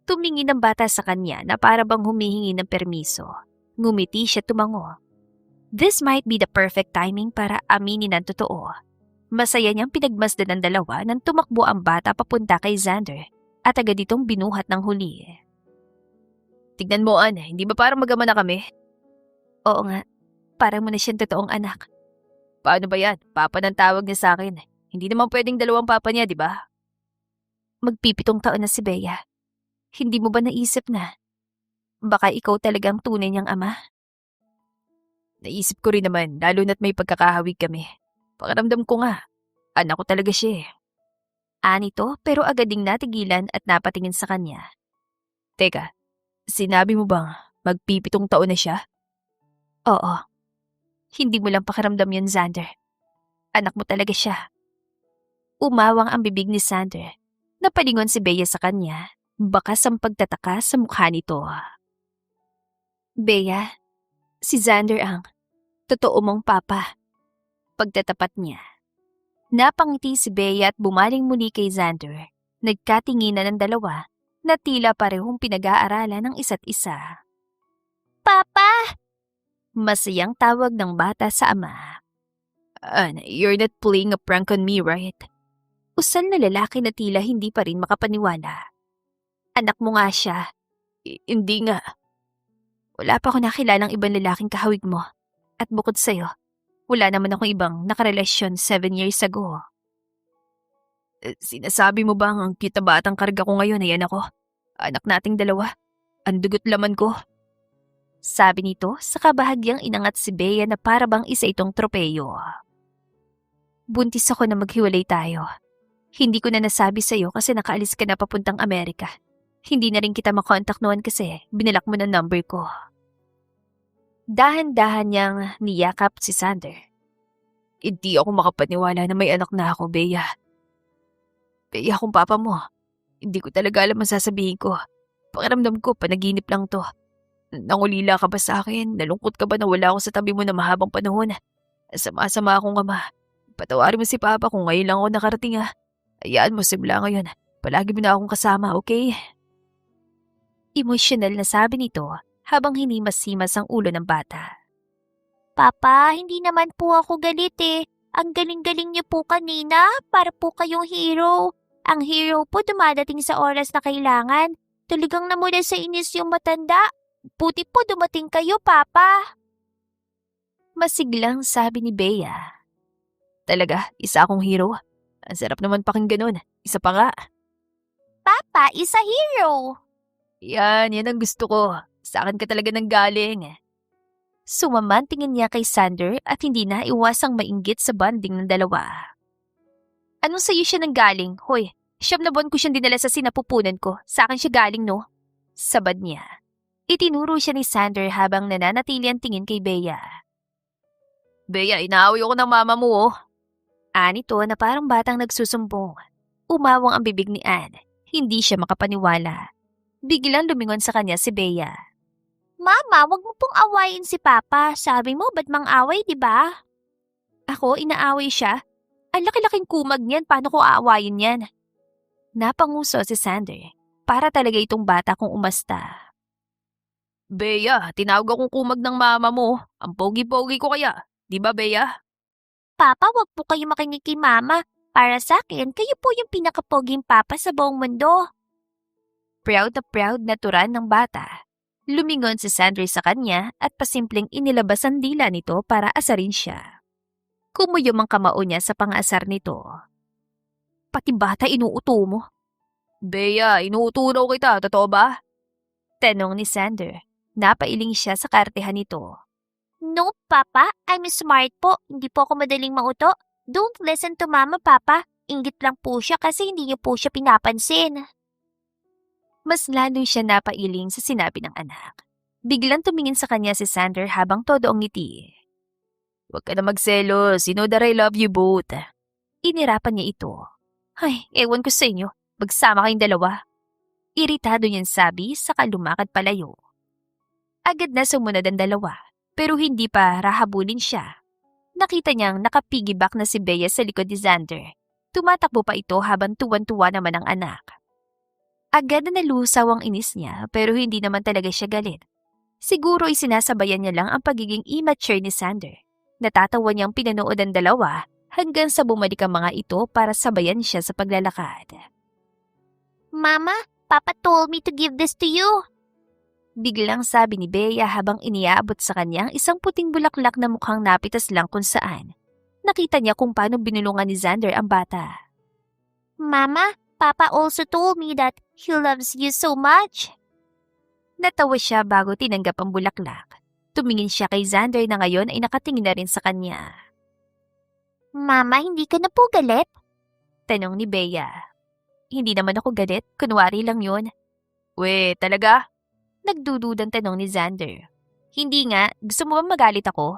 Tumingin ang bata sa kanya na para bang humihingi ng permiso. Ngumiti siya tumango. This might be the perfect timing para aminin ang totoo. Masaya niyang pinagmasdan ng dalawa nang tumakbo ang bata papunta kay Xander at agad itong binuhat ng huli. Tignan mo, Anne, hindi ba parang magama na kami? Oo nga, parang mo na siyang totoong anak. Paano ba yan? Papa ng tawag niya sa akin. Hindi naman pwedeng dalawang papa niya, di ba? Magpipitong taon na si Bea. Hindi mo ba naisip na baka ikaw talagang tunay niyang ama? Naisip ko rin naman, lalo na't may pagkakahawig kami. Pakiramdam ko nga, anak ko talaga siya eh. Anito pero agad ding natigilan at napatingin sa kanya. Teka, sinabi mo bang magpipitong taon na siya? Oo. Hindi mo lang pakiramdam yun, Xander. Anak mo talaga siya. Umawang ang bibig ni Xander. Napalingon si Bea sa kanya. Bakas ang pagtataka sa mukha nito. Bea, si Xander ang totoo mong papa. Pagtatapat niya. Napangiti si Bea at bumaling muli kay Xander. Nagkatinginan ng dalawa na tila parehong pinag-aaralan ng isa't isa. Papa! Masayang tawag ng bata sa ama. Anne, you're not playing a prank on me, right? Usal na lalaki na tila hindi pa rin makapaniwala. Anak mo nga siya. Hindi nga. Wala pa ako nakilalang ibang lalaking kahawig mo. At bukod sa'yo, wala naman akong ibang nakarelasyon 7 years ago. Sinasabi mo bang ang cute na batang karga ko ngayon ay ako? Anak nating dalawa. Ang dugot laman ko. Sabi nito sa kabahagyang inangat si Bea na para bang isa itong tropeyo. Buntis ako na maghiwalay tayo. Hindi ko na nasabi sa'yo kasi nakaalis ka na papuntang Amerika. Hindi na rin kita makontak noon kasi binalak mo na number ko. Dahan-dahan niyang niyakap si Sander. Hindi ako makapaniwala na may anak na ako, Bea. Bea, akong papa mo. Hindi ko talaga alam ang sasabihin ko. Pakiramdam ko, panaginip lang to. Nangulila ka ba sa akin? Nalungkot ka ba na wala ako sa tabi mo na mahabang panahon? Sama-sama akong ama. Patawarin mo si Papa kung ngayon lang ako nakarating ha. Hayaan mo simula ngayon. Palagi mo na akong kasama, okay? Emosyonal na sabi nito habang hinimas-himas ang ulo ng bata. Papa, hindi naman po ako galit eh. Ang galing-galing niyo po kanina. Para po kayong hero. Ang hero po dumadating sa oras na kailangan. Talagang namula sa inis yung matanda. Buti po dumating kayo, Papa. Masiglang sabi ni Bea. Talaga, isa akong hero. Ang sarap naman pakinggan nun. Isa pa nga. Papa, isa hero. Yan ang gusto ko. Sa akin ka talaga nang galing. Sumama ang tingin niya kay Sander at hindi na iwasang mainggit sa bonding ng dalawa. Anong sa'yo siya nanggaling? Hoy, 9 buwan ko siyang dinala sa sinapupunan ko. Sa akin siya galing, no? Sabad niya. Itinuro siya ni Sander habang nananatili ang tingin kay Bea. Bea, inaaway ako ng mama mo, oh. Anito na parang batang nagsusumbong. Umawang ang bibig ni Anne. Hindi siya makapaniwala. Biglang lumingon sa kanya si Bea. Mama, wag mo pong awayin si Papa. Sabi mo, ba't mang-away, di ba? Ako, inaaway siya? Ang laki-laking kumag niyan, paano ko aawayin yan? Napanguso si Sander. Para talaga itong bata kung umasta. Bea, tinawag akong kumag ng mama mo. Ang pogi-pogi ko kaya. Di ba, Bea? Papa, wag po kayo makinig kay Mama. Para sa akin, kayo po yung pinakapoging papa sa buong mundo. Proud na turan ng bata. Lumingon si Sander sa kanya at pasimpleng inilabas ang dila nito para asarin siya. Kumuyom ang kamao niya sa pang-asar nito. Pati bata inuuto mo. Bea, inuuto daw kita, totoo ba? Tanong ni Sander. Napailing siya sa kartehan nito. No, Papa. I'm smart po. Hindi po ako madaling mauto. Don't listen to Mama, Papa. Inggit lang po siya kasi hindi niyo po siya pinapansin. Mas lalo siya napailing sa sinabi ng anak. Biglang tumingin sa kanya si Sander habang todo ang ngiti. Huwag ka na magselos. You know that I love you both. Inirapan niya ito. Ay, ewan ko sa inyo. Magsama kayong dalawa. Iritado niyang sabi saka lumakad palayo. Agad na sumunod ang dalawa, pero hindi pa rahabulin siya. Nakita niyang nakapigibak na si Bea sa likod ni Sander. Tumatakbo pa ito habang tuwan-tuwa naman ang anak. Agad na nalusaw ang inis niya pero hindi naman talaga siya galit. Siguro isinasabayan niya lang ang pagiging immature ni Sander. Natatawa niyang pinanood ang dalawa hanggang sa bumalik ang mga ito para sabayan siya sa paglalakad. Mama, Papa told me to give this to you. Biglang sabi ni Bea habang iniaabot sa kanya ang isang puting bulaklak na mukhang napitas lang kung saan. Nakita niya kung paano binulungan ni Sander ang bata. Mama, Papa also told me that he loves you so much. Natawa siya bago tinanggap ang bulaklak. Tumingin siya kay Sander na ngayon ay nakatingin na rin sa kanya. Mama, hindi ka na po galit? Tanong ni Bea. Hindi naman ako galit, kunwari lang yun. We, talaga? Nagdududang tanong ni Sander. Hindi nga, gusto mo ba magalit ako?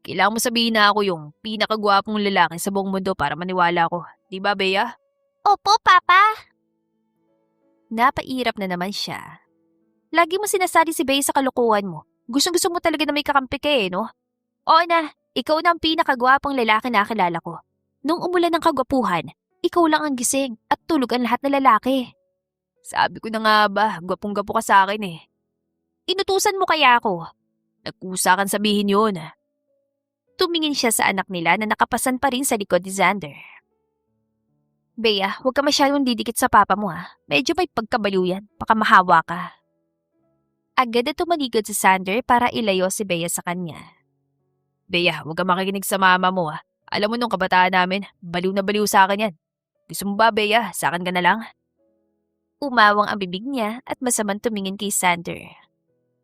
Kailangan mo sabihin na ako yung pinakagwapong lalaki sa buong mundo para maniwala ko. Di ba, Bea? Opo, Papa. Napairap na naman siya. Lagi mo sinasali si Bea sa kalokohan mo. Gustong-gusto mo talaga na may kakampi ka eh, no? Oo na, ikaw na ang pinakagwapong lalaki na kilala ko. Nung umulan ng kagwapuhan, ikaw lang ang gising at tulog ang lahat na lalaki. Sabi ko na nga ba, gwapong-gwapo ka sa akin eh. Inutusan mo kaya ako? Nagkusa kang sabihin yun. Tumingin siya sa anak nila na nakapasan pa rin sa likod ni Sander. Bea, huwag ka masyadong didikit sa papa mo ha. Medyo may pagkabaliw yan, baka mahawa ka. Agad na tumaligod si Sander para ilayo si Bea sa kanya. Bea, huwag ka makikinig sa mama mo ha. Alam mo nung kabataan namin, baliw na baliw sa akin yan. Gusto mo ba, Bea? Sa akin ka na lang? Umawang ang bibig niya at masamang tumingin kay Sander.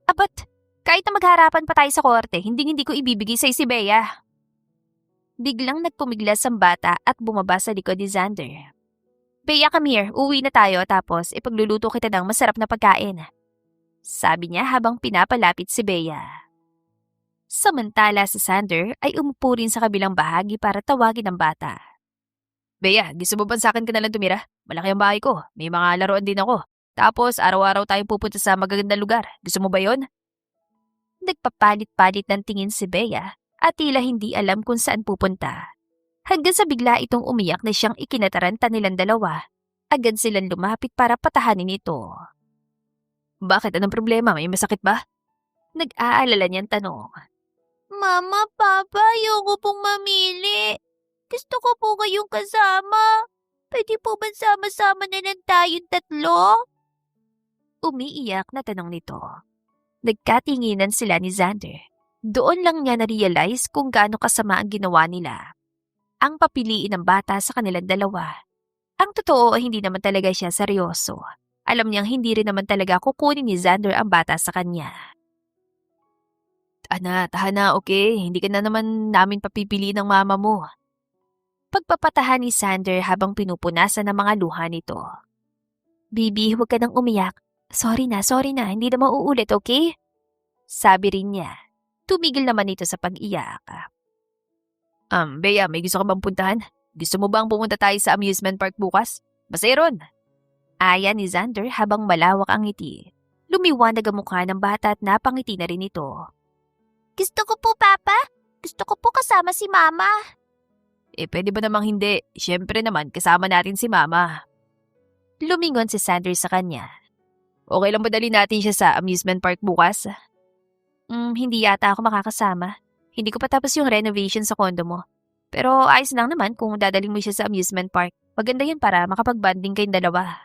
Abat, kahit na magharapan pa tayo sa korte, hindi ko ibibigay sa'yo si Bea. Biglang nagpumiglas ang bata at bumaba sa likod ni Sander. Bea, come here. Uwi na tayo tapos ipagluluto kita ng masarap na pagkain. Sabi niya habang pinapalapit si Bea. Samantala si Sander ay umupo rin sa kabilang bahagi para tawagin ang bata. Bea, gusto mo ba sa akin ka nalang tumira? Malaki ang bahay ko. May mga laruan din ako. Tapos araw-araw tayong pupunta sa magagandang lugar. Gusto mo ba yon? Nagpapalit-palit ng tingin si Bea at tila hindi alam kung saan pupunta. Hanggang sa bigla itong umiyak na siyang ikinataranta nilang dalawa. Agad silang lumapit para patahanin ito. Bakit? Anong problema? May masakit ba? Nag-aalala niyang tanong. Mama, Papa, ayoko pong mamili. Gusto ko po kayong kasama. Pwede po ba sama-sama na lang tayong tatlo? Umiiyak na tanong nito. Nagkatinginan sila ni Sander. Doon lang niya na-realize kung gaano kasama ang ginawa nila. Ang papiliin ng bata sa kanilang dalawa. Ang totoo ay hindi naman talaga siya seryoso. Alam niyang hindi rin naman talaga kukunin ni Sander ang bata sa kanya. Tahan na, okay? Hindi ka na naman namin papipili ng mama mo. Pagpapatahan ni Sander habang pinupunasan ng mga luha nito. Bibi, huwag ka nang umiyak. Sorry na, hindi na mauulit, okay? Sabi rin niya. Tumigil naman ito sa pag-iyak. Bea, may gusto ka bang puntahan? Gusto mo bang pumunta tayo sa amusement park bukas? Masaya ron. Aya ni Xander habang malawak ang ngiti. Lumiwanag ang mukha ng bata at napangiti na rin ito. Gusto ko po, Papa. Gusto ko po kasama si Mama. Pwede ba namang hindi? Siyempre naman, kasama natin si Mama. Lumingon si Sander sa kanya. Okay lang ba dali natin siya sa amusement park bukas? Hindi yata ako makakasama. Hindi ko pa tapos yung renovation sa condo mo. Pero ayos lang naman kung dadalhin mo siya sa amusement park. Maganda yun para makapag-bonding kayong dalawa.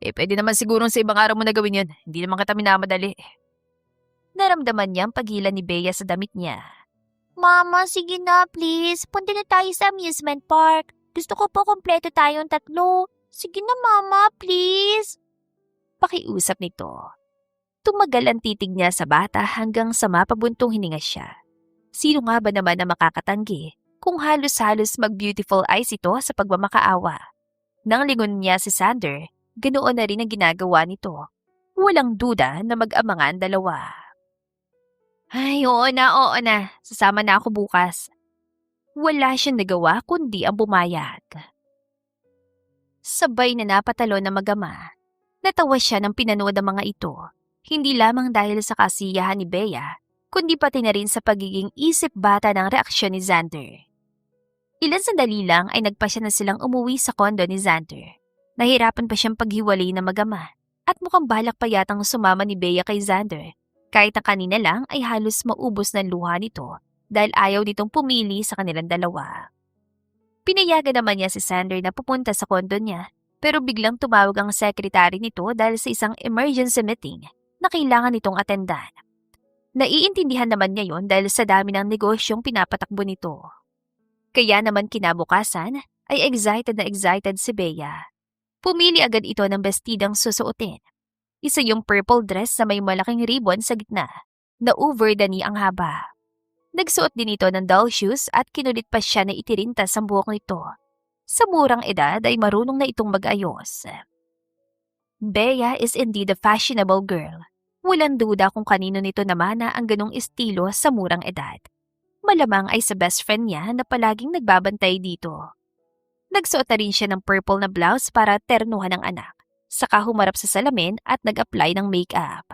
Pwede naman siguro sa ibang araw mo na gawin yun. Hindi naman kita minamadali. Naramdaman niya ang pagilan ni Bea sa damit niya. Mama, sige na, please. Punta na tayo sa amusement park. Gusto ko po kompleto tayong tatlo. Sige na, Mama, please. Pakiusap nito. Tumagal ang titig niya sa bata hanggang sa mapabuntong hininga siya. Sino nga ba naman na makakatanggi kung halos-halos mag-beautiful eyes ito sa pagmamakaawa? Nang lingon niya si Sander, ganoon na rin ang ginagawa nito. Walang duda na mag-amanga ang dalawa. Ay, oo na. Sasama na ako bukas. Wala siyang nagawa kundi ang bumayag. Sabay na napatalo na mag-ama. Natawa siya ng pinanood ang mga ito. Hindi lamang dahil sa kasiyahan ni Bea, kundi pati na rin sa pagiging isip bata ng reaksyon ni Xander. Ilan sandali lang ay nagpasya na silang umuwi sa kondo ni Xander. Nahirapan pa siyang paghiwalay na mag-ama at mukhang balak pa yatang sumama ni Bea kay Xander. Kahit na kanina lang ay halos maubos ng luha nito dahil ayaw nitong pumili sa kanilang dalawa. Pinayagan naman niya si Xander na pupunta sa kondo niya pero biglang tumawag ang sekretary nito dahil sa isang emergency meeting na kailangan nitong atendan. Naiintindihan naman niya yon dahil sa dami ng negosyong pinapatakbo nito. Kaya naman kinabukasan ay excited si Bea. Pumili agad ito ng bestidang susuotin. Isa yung purple dress na may malaking ribbon sa gitna, na over the knee ang haba. Nagsuot din ito ng doll shoes at kinulit pa siya na itirintas ang buhok nito. Sa murang edad ay marunong na itong mag-ayos. Bea is indeed a fashionable girl. Walang duda kung kanino nito namana ang ganong estilo sa murang edad. Malamang ay sa best friend niya na palaging nagbabantay dito. Nagsuot na rin siya ng purple na blouse para ternuhan ng anak. Saka humarap sa salamin at nag-apply ng makeup.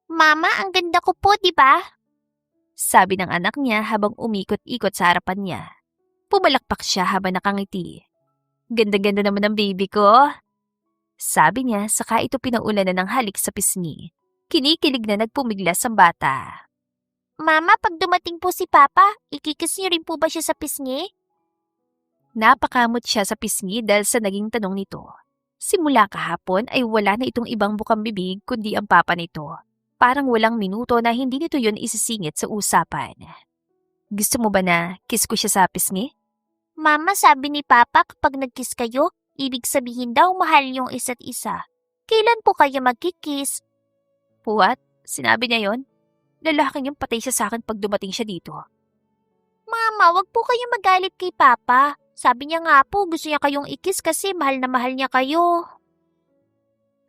Mama, ang ganda ko po, di ba? Sabi ng anak niya habang umikot-ikot sa harapan niya. Pumalakpak siya habang nakangiti. Ganda-ganda naman ang baby ko. Sabi niya saka ito pinaulanan ng halik sa pisngi. Kinikilig na nagpumiglas ang bata. Mama, pag dumating po si Papa, ikikis niyo rin po ba siya sa pisngi? Napakamot siya sa pisngi dahil sa naging tanong nito. Simula kahapon ay wala na itong ibang bukang bibig kundi ang papa nito. Parang walang minuto na hindi nito yun isisingit sa usapan. Gusto mo ba na kiss ko siya sa pisngi? Mama, sabi ni Papa kapag nag-kiss kayo, ibig sabihin daw mahal yung isa't isa. Kailan po kayo magkikiss? What? Sinabi niya yon? Lalaking yung patay siya sa akin pag dumating siya dito. Mama, wag po kayo magalit kay Papa. Sabi niya nga po gusto niya kayong i-kiss kasi mahal na mahal niya kayo.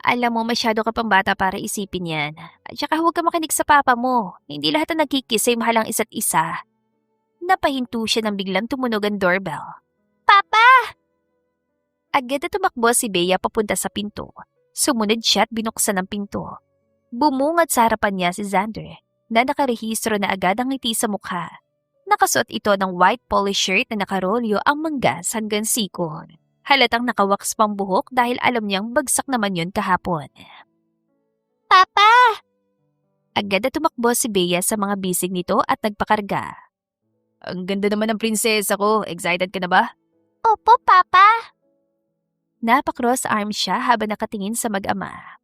Alam mo, masyado ka pang bata para isipin yan. At saka huwag ka makinig sa papa mo. Hindi lahat na nagkikiss ay mahal ang isa't isa. Napahinto siya nang biglang tumunog ang doorbell. Papa! Agad na tumakbo si Bea papunta sa pinto. Sumunod siya at binuksan ang pinto. Bumungad sa harapan niya si Xander na nakarehistro na agad ang ngiti sa mukha. Nakasuot ito ng white polo shirt na nakarolyo ang manggas hanggang sikon. Halatang nakawaks pang buhok dahil alam niyang bagsak naman yun kahapon. Papa! Agad na tumakbo si Bea sa mga bisig nito at nagpakarga. Ang ganda naman ng prinsesa ko. Excited ka na ba? Opo, Papa. Napakross arm siya habang nakatingin sa mag-ama.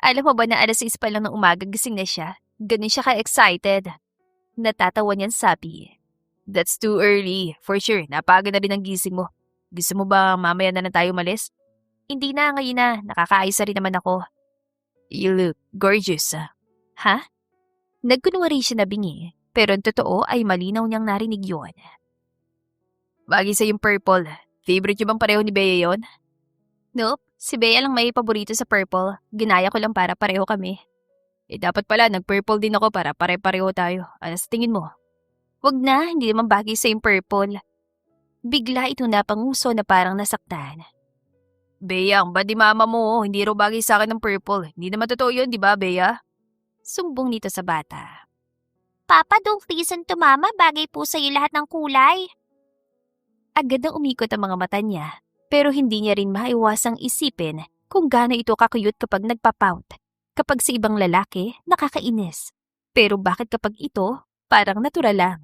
Alam mo ba na alas 6 pa lang ng umaga gising na siya? Ganun siya ka-excited. Natatawa niyan sabi. That's too early. For sure, napaga na rin ang gising mo. Gusto mo ba mamaya na tayo malis? Hindi na, ngayon na. Nakakaayos na rin naman ako. You look gorgeous. Ha? Nagkunwari siya na bingi, pero ang totoo ay malinaw niyang narinig yun. Bagay sa yung purple. Favorite niyo bang pareho ni Bea yon? Nope, si Bea lang may paborito sa purple. Ginaya ko lang para pareho kami. Dapat pala nag-purple din ako para pare-pareho tayo. Ano sa tingin mo? Wag na, hindi naman bagay sa yung purple. Bigla ito napanguso na parang nasaktan. Bea, ang bad ni mama mo, hindi raw bagay sa akin ng purple. Hindi naman totoo yun, di ba, Bea? Sumbong nito sa bata. Papa, don't listen to mama. Bagay po sa'yo lahat ng kulay. Agad na umikot ang mga mata niya, pero hindi niya rin maiwasang isipin kung gaano ito kakuyot kapag nagpapout. Kapag sa ibang lalaki, nakakainis. Pero bakit kapag ito, parang natural lang?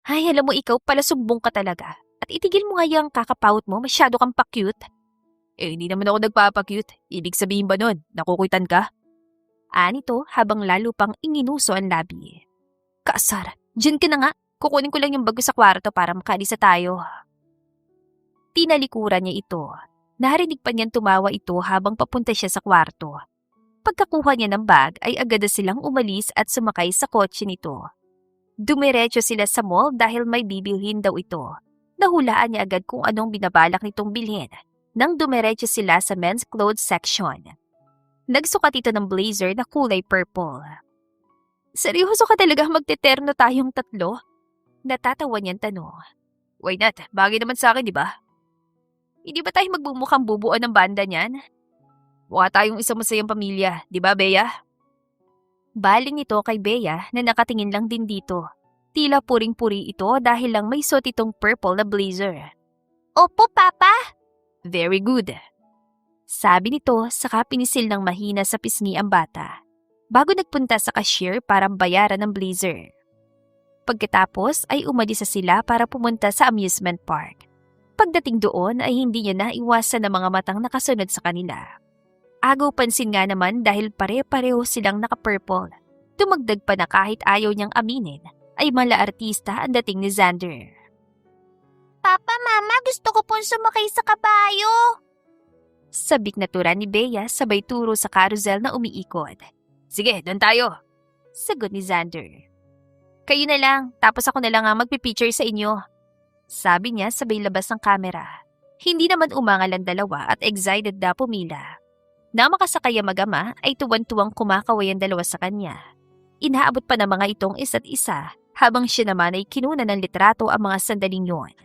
Ay, alam mo ikaw pala sumbong ka talaga. At itigil mo nga yung kakapout mo, masyado kang pa-cute. Hindi naman ako nagpapa-cute. Ibig sabihin ba nun, nakukuitan ka? Anito habang lalo pang inginuso ang labi. Kaasar, dyan ka na nga. Kukunin ko lang yung bago sa kwarto para makaalis na tayo. Tinalikuran niya ito. Narinig pa niyang tumawa ito habang papunta siya sa kwarto. Pagkakuha niya ng bag ay agad na silang umalis at sumakay sa kotse nito. Dumiretso sila sa mall dahil may bibilhin daw ito. Nahulaan niya agad kung anong binabalak nitong bilhin nang dumiretso sila sa men's clothes section. Nagsukat ito ng blazer na kulay purple. Seryoso ka talaga magteterno tayong tatlo? Natatawa niyang tanong. Why not? Bagay naman sa akin, di ba? Hindi ba tayo magbumukhang bubuo ng banda niyan? Mukha tayong isang masayang pamilya, di ba, Bea? Baling nito kay Bea na nakatingin lang din dito. Tila puring-puri ito dahil lang may suot itong purple na blazer. Opo, Papa. Very good. Sabi nito saka pinisil ng mahina sa pisngi ang bata. Bago nagpunta sa cashier para bayaran ng blazer. Pagkatapos ay umalis na sila para pumunta sa amusement park. Pagdating doon ay hindi niya naiwasan ng mga matang nakasunod sa kanila. Agaw pansin nga naman dahil pare-pareho silang naka-purple. Dumagdag pa na kahit ayaw niyang aminin ay mala artista ang dating ni Xander. Papa, Mama, gusto ko pong sumakay sa kabayo. Sabik na tura ni Bea sabay turo sa carousel na umiikot. Sige, doon tayo. Sagot ni Xander. Kayo na lang, tapos ako na lang ang magpipicture sa inyo. Sabi niya sabay labas ng kamera. Hindi naman umangal ang dalawa at excited na pumila. Na makasakay ang mag-ama ay tuwan-tuwang kumakaway ang dalawa sa kanya. Inaabot pa ng mga itong isa't isa habang siya naman ay kinuna ng litrato ang mga sandaling yon.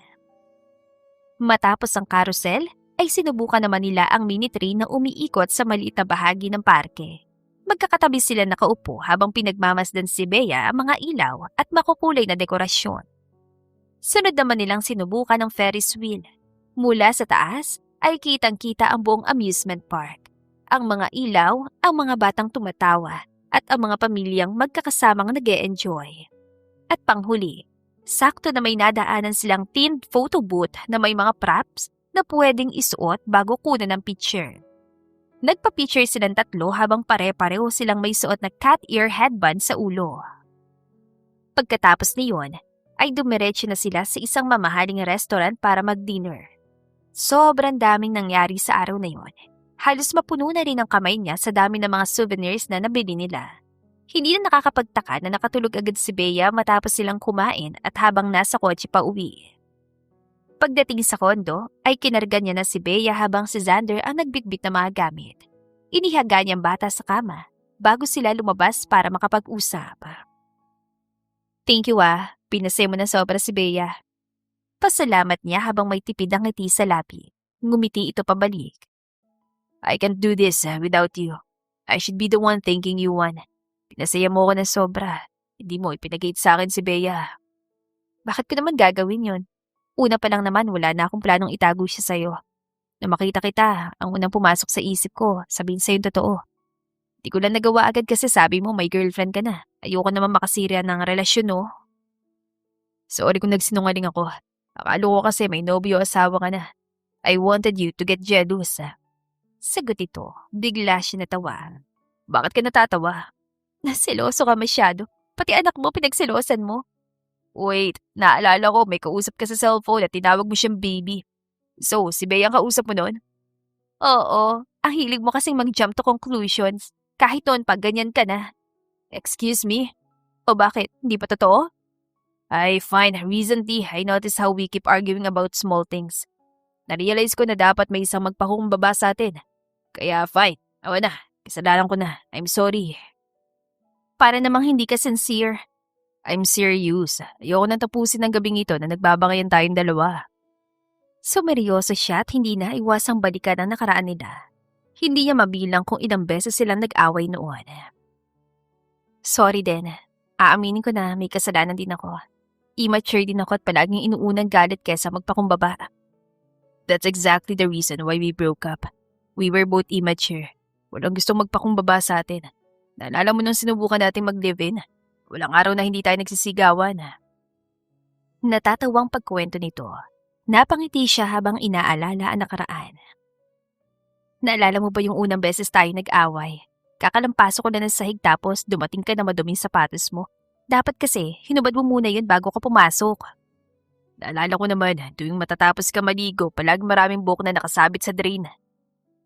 Matapos ang carousel ay sinubukan naman nila ang mini train na umiikot sa maliit na bahagi ng parke. Magkakatabi sila nakaupo habang pinagmamasdan si Bea ang mga ilaw at makukulay na dekorasyon. Sunod naman nilang sinubukan ang Ferris wheel. Mula sa taas ay kitang-kita ang buong amusement park. Ang mga ilaw, ang mga batang tumatawa at ang mga pamilyang magkakasamang nag-e-enjoy. At panghuli, sakto na may nadaanan silang themed photo booth na may mga props na pwedeng isuot bago kunan ng picture. Nagpa-picture silang tatlo habang pare-pareho silang may suot na cat ear headband sa ulo. Pagkatapos niyon, ay dumiretso na sila sa isang mamahaling restaurant para mag-dinner. Sobrang daming nangyari sa araw na yon. Halos mapuno na rin ang kamay niya sa dami ng mga souvenirs na nabili nila. Hindi na nakakapagtaka na nakatulog agad si Bea matapos silang kumain at habang nasa kotse pa uwi. Pagdating sa kondo, ay kinarga niya na si Bea habang si Xander ang nagbitbit ng mga gamit. Inihaga niya ang bata sa kama bago sila lumabas para makapag-usap. Thank you pinasay mo na sobra si Bea. Pasalamat niya habang may tipid ang ngiti sa labi. Ngumiti ito pabalik. I can't do this without you. I should be the one thanking you, Juan. Pinasaya mo ko na sobra. Hindi mo ipinagate sa akin si Bea. Bakit ko naman gagawin yun? Una pa lang naman wala na akong planong itago siya sa'yo. Nung makita kita, ang unang pumasok sa isip ko, sabihin sa'yo yung totoo. Di ko lang nagawa agad kasi sabi mo may girlfriend ka na. Ayoko naman makasira ng relasyon, no? Sorry kung nagsinungaling ako. Akala ko kasi may nobyo o asawa ka na. I wanted you to get jealous. Sagot ito, bigla siya natawa. Bakit ka natatawa? Naseloso ka masyado. Pati anak mo pinagselosan mo. Wait, naalala ko may kausap ka sa cellphone at tinawag mo siyang baby. So, si Bea ang kausap mo nun? Oo, ang hilig mo kasing mag-jump to conclusions. Kahit noon pa ganyan ka na. Excuse me? O bakit? Hindi pa totoo? Ay, fine. Recently, I noticed how we keep arguing about small things. Narealize ko na dapat may isang magpakumbaba sa atin. Kaya fine. Awa na. Kasalanan ko na. I'm sorry. Para namang hindi ka sincere. I'm serious. Ayoko nang tapusin ng gabing ito na nagbabangayan tayong dalawa. Sumeryoso siya at hindi na iwasang balikan ang nakaraan nila. Hindi niya mabilang kung ilang beses silang nag-away noon. Sorry din. Aaminin ko na may kasalanan din ako. Immature din ako at palaging inuunang galit kesa magpakumbaba. That's exactly the reason why we broke up. We were both immature. Walang gustong magpakumbaba sa atin. Naalala mo nung sinubukan natin mag-live-in? Walang araw na hindi tayo nagsisigawan. Natatawang pagkwento nito. Napangiti siya habang inaalala ang nakaraan. Naalala mo ba yung unang beses tayo nag-away? Kakalampasok ko na ng sahig tapos dumating ka na maduming sapatos mo. Dapat kasi, hinubad mo muna yun bago ka pumasok. Naalala ko naman, tuwing matatapos ka maligo, palaging maraming buhok na nakasabit sa drain.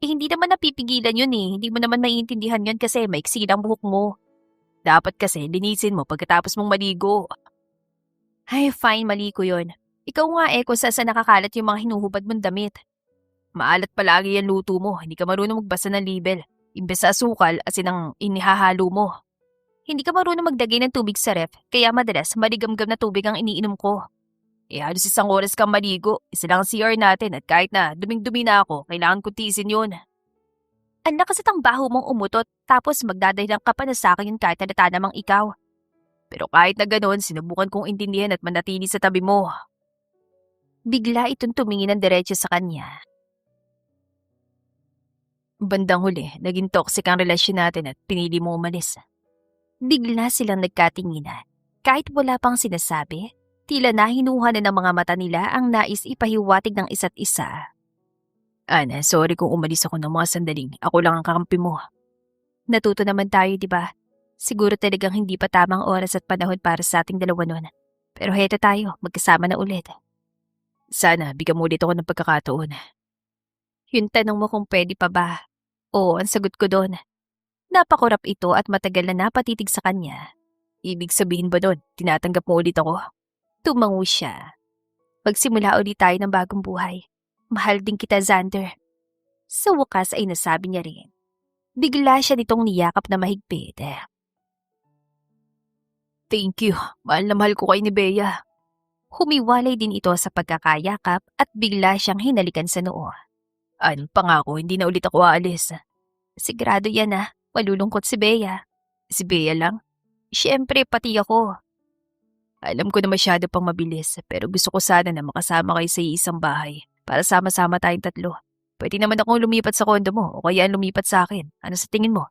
Hindi naman napipigilan yun eh. Hindi mo naman maiintindihan yun kasi maiksi lang buhok mo. Dapat kasi, linisin mo pagkatapos mong maligo. Ay, fine, mali ko yun. Ikaw nga kung saan nakakalat yung mga hinuhubad mong damit. Maalat palagi yung luto mo, hindi ka marunong magbasa ng label. Imbes sa asukal, asin ang inihahalo mo. Hindi ka marunong magdagay ng tubig sa ref, kaya madalas maligamgam na tubig ang iniinom ko. Halos isang oras kang maligo, isa lang ang CR natin at kahit na duming-dumi na ako, kailangan ko tiisin yun. Ang lakas at ang baho mong umutot, tapos magdadahilan ka pa na sa akin yun kahit halata namang ikaw. Pero kahit na ganoon, sinubukan kong intindihan at manatili sa tabi mo. Bigla itong tumingin ng diretso sa kanya. Bandang huli, naging toxic ang relasyon natin at pinili mo umalis. Bigla silang nagkatinginan. Kahit wala pang sinasabi, tila nahinuha na ng mga mata nila ang nais ipahiwatig ng isa't isa. Ana, sorry kung umalis ako ng mga sandaling. Ako lang ang kakampi mo. Natuto naman tayo, di ba? Siguro talagang hindi pa tamang oras at panahon para sa ating dalawa nun. Pero heto tayo, magkasama na ulit. Sana, bigyan mo ulit ako ng pagkakataon. Yung tanong mo kung pwede pa ba? Oo, ang sagot ko doon. Napakurap ito at matagal na napatitig sa kanya. Ibig sabihin ba doon, tinatanggap mo ulit ako? Tumango siya. Magsimula ulit tayo ng bagong buhay. Mahal din kita, Xander. Sa wakas ay nasabi niya rin. Bigla siya nitong niyakap na mahigpit. Thank you. Mahal na mahal ko kay ni Bea. Humiwalay din ito sa pagkakayakap at bigla siyang hinalikan sa noo. Pangako, hindi na ulit ako aalis. Sigurado yan malulungkot si Bea. Si Bea lang? Siyempre, pati ako. Alam ko na masyado pang mabilis, pero gusto ko sana na makasama kayo sa isang bahay para sama-sama tayong tatlo. Pwede naman akong lumipat sa kondo mo o kaya lumipat sa akin. Ano sa tingin mo?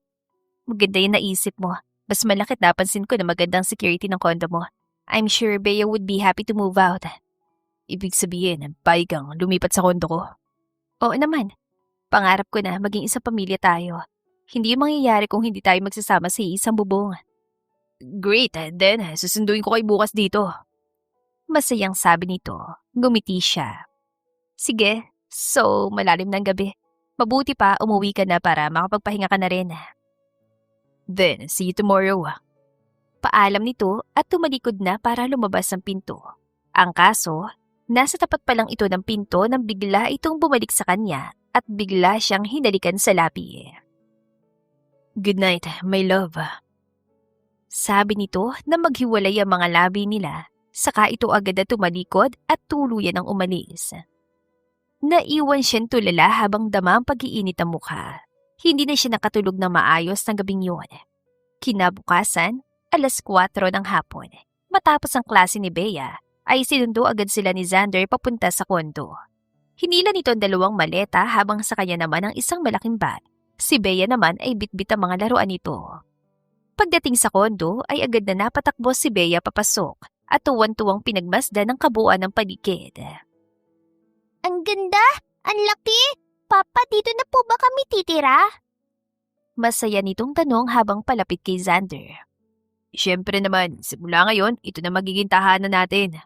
Maganda yung naisip mo. Mas malaki napansin ko na magandang security ng kondo mo. I'm sure Bea would be happy to move out. Ibig sabihin, payag kang lumipat sa kondo ko. Oo naman. Pangarap ko na maging isang pamilya tayo. Hindi yung mangyayari kung hindi tayo magsasama sa isang bubong. Great, then susunduin ko kayo bukas dito. Masayang sabi nito. Gumiti siya. Sige, so malalim ng gabi. Mabuti pa umuwi ka na para makapagpahinga ka na rin. Then, see you tomorrow. Paalam nito at tumalikod na para lumabas ng pinto. Ang kaso, nasa tapat pa lang ito ng pinto nang bigla itong bumalik sa kanya at bigla siyang hinalikan sa labi. Good night, my love. Sabi nito na maghiwalay ang mga labi nila, saka ito agad na tumalikod at tuluyan ang umalis. Naiwan siyang tulala habang dama ang pag-iinit ng mukha. Hindi na siya nakatulog na maayos ng gabing yun. Kinabukasan, 4:00 ng hapon. Matapos ang klase ni Bea, ay sinundo agad sila ni Xander papunta sa kondo. Hinila nito ang 2 maleta habang sa kanya naman ang isang malaking bag. Si Bea naman ay bitbit ang mga laruan nito. Pagdating sa kondo ay agad na napatakbo si Bea papasok at tuwan-tuwang pinagmasdan ng kabuuan ng paligid. Ang ganda! Ang laki! Papa, dito na po ba kami titira? Masaya nitong tanong habang palapit kay Xander. Siyempre naman, simula ngayon, ito na magiging tahanan natin.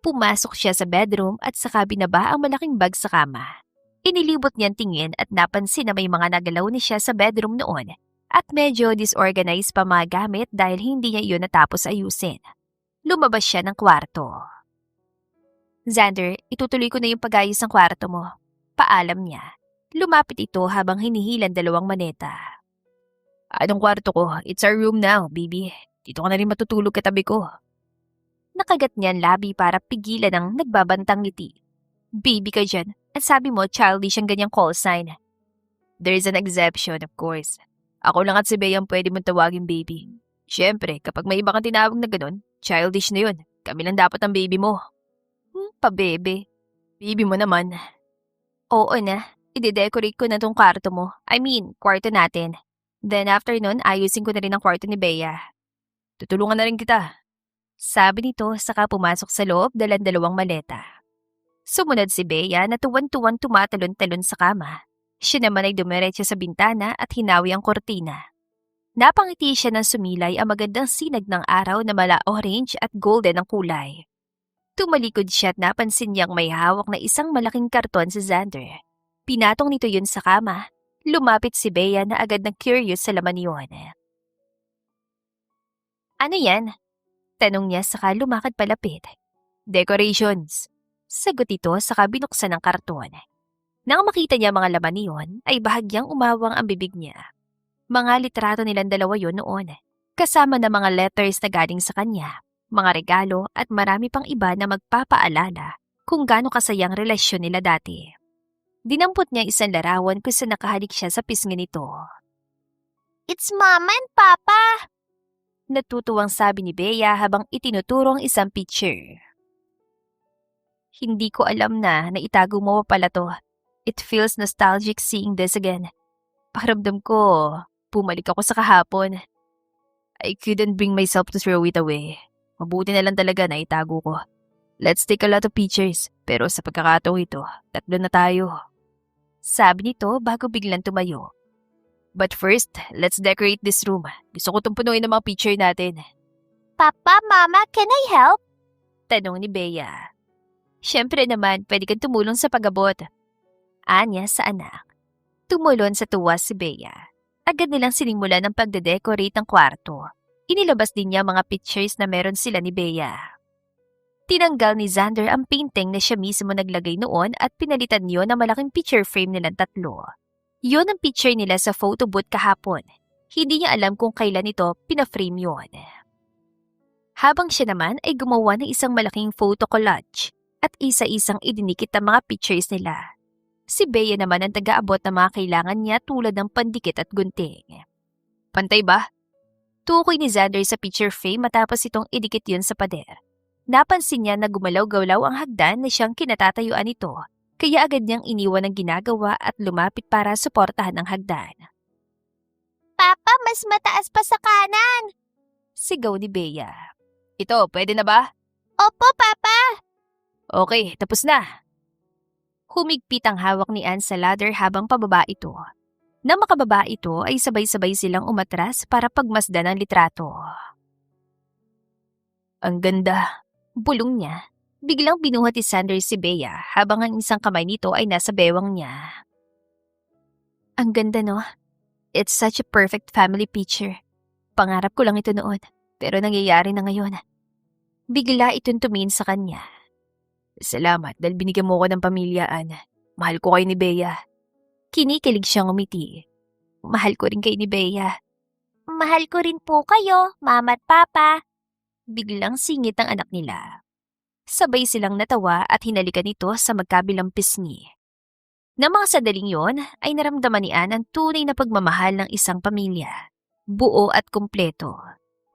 Pumasok siya sa bedroom at saka binaba ang malaking bag sa kama. Inilibot niyang tingin at napansin na may mga nagalaw na siya sa bedroom noon At medyo disorganized pa mga gamit dahil hindi niya iyon natapos ayusin. Lumabas siya ng kwarto. Xander, itutuloy ko na yung pag-ayos ng kwarto mo. Paalam niya. Lumapit ito habang hinihilan 2 maneta. Anong kwarto ko? It's our room now, baby. Dito ka na rin matutulog katabi ko. Nakagat niyan labi para pigilan ang nagbabantang ngiti. Baby ka dyan. At sabi mo, childish ang ganyang call sign. There's an exception, of course. Ako lang at si Bea ang pwede mong tawagin baby. Siyempre, kapag may iba kang tinawag na ganun, childish na yun. Kami lang dapat ang baby mo. Pa-bebe. Baby mo naman. Oo na. I-decorate ko na tong kwarto mo. I mean, kwarto natin. Then after nun, ayusin ko na rin ang kwarto ni Bea. Tutulungan na rin kita. Sabi nito saka pumasok sa loob dalang 2 maleta. Sumunod si Bea na tuwan-tuwang tumatalon-talon sa kama. Siya naman ay dumiretso sa bintana at hinawi ang kortina. Napangiti siya ng sumilay ang magandang sinag ng araw na mala orange at golden ang kulay. Tumalikod siya at napansin niyang may hawak na isang malaking karton si Xander. Pinatong nito yun sa kama. Lumapit si Bea na agad na curious sa laman yun. Ano yan? Tanong niya saka lumakad palapit. Decorations. Sagot ito saka binuksan ang karton. Nang makita niya mga laman niyon, ay bahagyang umawang ang bibig niya. Mga litrato nilang 2 yun noon, kasama na mga letters na galing sa kanya, mga regalo at marami pang iba na magpapaalala kung gaano kasayang relasyon nila dati. Dinampot niya isang larawan kung saan nakahalik siya sa pisngi nito. It's Mama and Papa! Natutuwang sabi ni Bea habang itinuturo ang isang picture. Hindi ko alam na itago mo pa pala to. It feels nostalgic seeing this again. Pakiramdam ko, bumalik ako sa kahapon. I couldn't bring myself to throw it away. Mabuti na lang talaga na itago ko. Let's take a lot of pictures, pero sa pagkakataong ito, 3 na tayo. Sabi nito bago biglang tumayo. But first, let's decorate this room. Gusto ko itong punuin ng mga picture natin. Papa, Mama, can I help? Tanong ni Bea. Siyempre naman, pwede kang tumulong sa pag-abot. Anya sa anak. Tumulon sa tuwa si Bea. Agad nilang sinimulan ang pagde-decorate ng kwarto. Inilabas din niya mga pictures na meron sila ni Bea. Tinanggal ni Xander ang painting na siya mismo naglagay noon at pinalitan niyo ng malaking picture frame nilang 3. Yun ang picture nila sa photo booth kahapon. Hindi niya alam kung kailan ito pinaframe yun. Habang siya naman ay gumawa ng isang malaking photo collage at isa-isang idinikit ang mga pictures nila. Si Bea naman ang taga-abot ng mga kailangan niya tulad ng pandikit at gunting. Pantay ba? Tukoy ni Xander sa picture frame matapos itong idikit yun sa pader. Napansin niya na gumalaw-galaw ang hagdan na siyang kinatatayuan nito, kaya agad niyang iniwan ang ginagawa at lumapit para suportahan ang hagdan. Papa, mas mataas pa sa kanan! Sigaw ni Bea. Ito, pwede na ba? Opo, Papa! Okay, tapos na. Humigpit ang hawak ni Anne sa ladder habang pababa ito. Nang makababa ito ay sabay-sabay silang umatras para pagmasdan ang litrato. Ang ganda. Bulong niya. Biglang binuhat ni Xander si Bea habang ang isang kamay nito ay nasa bewang niya. Ang ganda no? It's such a perfect family picture. Pangarap ko lang ito noon, pero nangyayari na ngayon. Bigla itong tumingin sa kanya. Salamat dahil binigyan mo ko ng pamilya, Anne. Mahal ko kayo ni Bea. Kinikilig siyang umiti. Mahal ko rin kayo ni Bea. Mahal ko rin po kayo, Mama at Papa. Biglang singit ang anak nila. Sabay silang natawa at hinalikan ito sa magkabilang pisngi. Nang mga sandaling yon ay naramdaman ni Anne ang tunay na pagmamahal ng isang pamilya. Buo at kumpleto.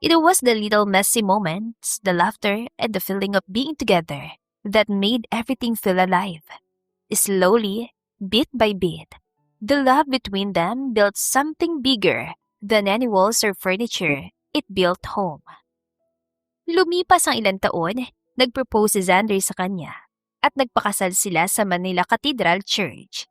It was the little messy moments, the laughter, and the feeling of being together that made everything feel alive. Slowly, bit by bit, the love between them built something bigger than any walls or furniture. It built home. Lumipas ang ilang taon, nagpropose si Xander sa kanya at nagpakasal sila sa Manila Cathedral Church.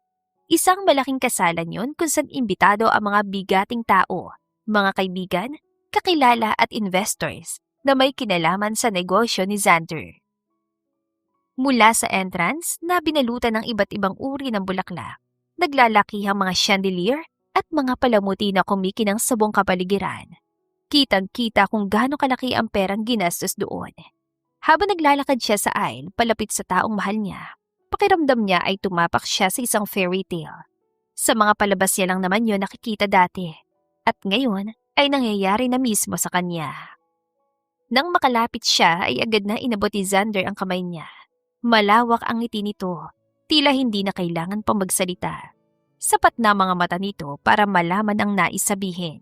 Isang malaking kasalan yun kung saan imbitado ang mga bigating tao, mga kaibigan, kakilala at investors na may kinalaman sa negosyo ni Xander. Mula sa entrance na binalutan ng iba't ibang uri ng bulaklak, naglalakihang mga chandelier at mga palamuti na kumikinang sa buong kapaligiran. Kitang-kita kung gaano kalaki ang perang ginastos doon. Habang naglalakad siya sa aisle palapit sa taong mahal niya, pakiramdam niya ay tumapak siya sa isang fairy tale. Sa mga palabas niya lang naman yun nakikita dati. At ngayon ay nangyayari na mismo sa kanya. Nang makalapit siya ay agad na inabot ni Xander ang kamay niya. Malawak ang ngiti nito, tila hindi na kailangan pang magsalita. Sapat na mga mata nito para malaman ang nais sabihin.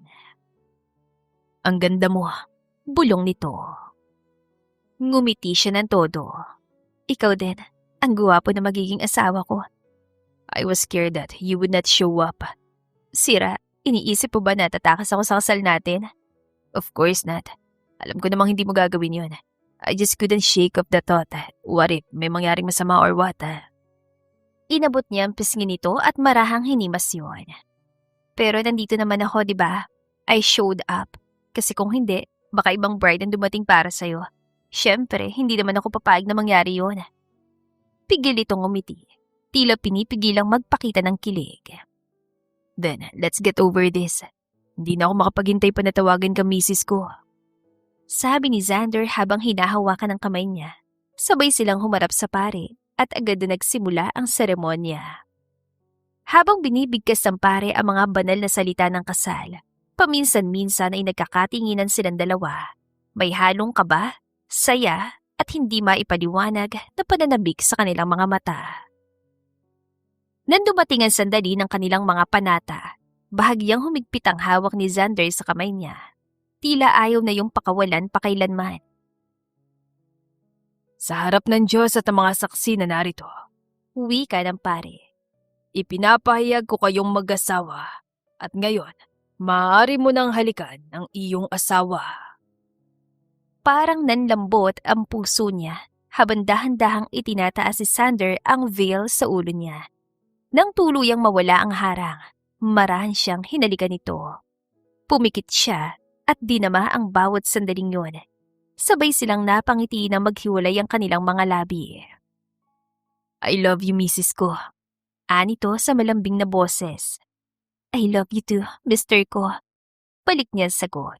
Ang ganda mo, bulong nito. Ngumiti siya ng todo. Ikaw din, ang guwapo na magiging asawa ko. I was scared that you would not show up. Sira, iniisip mo ba na tatakas ako sa kasal natin? Of course not. Alam ko namang hindi mo gagawin yun. I just couldn't shake off the thought. What if may mangyaring masama or what? Inabot niya ang pisngi nito at marahang hinimas yun. Pero nandito naman ako, di ba? I showed up. Kasi kung hindi, baka ibang bride ang dumating para sa'yo. Siyempre, hindi naman ako papayag na mangyari yun. Pigil itong umiti. Tila pinipigilang magpakita ng kilig. Then, let's get over this. Hindi na ako makapaghintay pa na tawagan ka misis ko. Sabi ni Xander habang hinahawakan ang kamay niya. Sabay silang humarap sa pare at agad na nagsimula ang seremonya. Habang binibigkas ng pare ang mga banal na salita ng kasal, paminsan-minsan ay nagkakatinginan silang dalawa. May halong kaba, saya at hindi maipaliwanag na pananabik sa kanilang mga mata. Nang dumating ang sandali ng kanilang mga panata, bahagyang humigpit ang hawak ni Xander sa kamay niya. Tila ayaw na yung pakawalan pakailanman. Sa harap ng Diyos at ang mga saksi na narito, wika ng pare. Ipinapahayag ko kayong mag-asawa at ngayon, maaari mo nang halikan ang iyong asawa. Parang nanlambot ang puso niya habang dahan-dahang itinataas si Xander ang veil sa ulo niya. Nang tuluyang mawala ang harang, marahan siyang hinalikan nito. Pumikit siya at dinama ang bawat sandaling yun. Sabay silang napangiti na maghiwalay ang kanilang mga labi. I love you, misis ko. Anito sa malambing na boses. I love you too, mister ko. Balik niya sagot.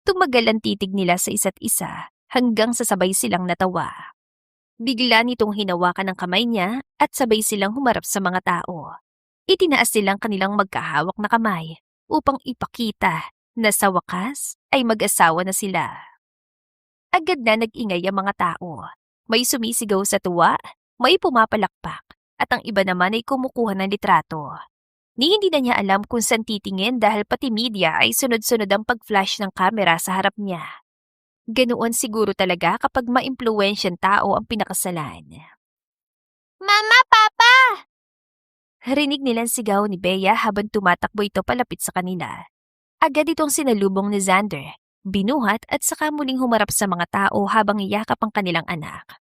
Tumagal ang titig nila sa isa't isa hanggang sa sabay silang natawa. Bigla nitong hinawakan ang kamay niya at sabay silang humarap sa mga tao. Itinaas silang kanilang magkahawak na kamay upang ipakita na sa wakas ay mag-asawa na sila. Agad na nag-ingay ang mga tao. May sumisigaw sa tuwa, may pumapalakpak, at ang iba naman ay kumukuha ng litrato. Hindi na niya alam kung saan titingin dahil pati media ay sunod-sunod ang pag-flash ng kamera sa harap niya. Ganoon siguro talaga kapag ma-impluwensyang tao ang pinakasalan. Mama, Papa! Rinig nilang sigaw ni Bea habang tumatakbo ito palapit sa kanila. Agad itong sinalubong ni Xander, binuhat at saka muling humarap sa mga tao habang iyakap ang kanilang anak.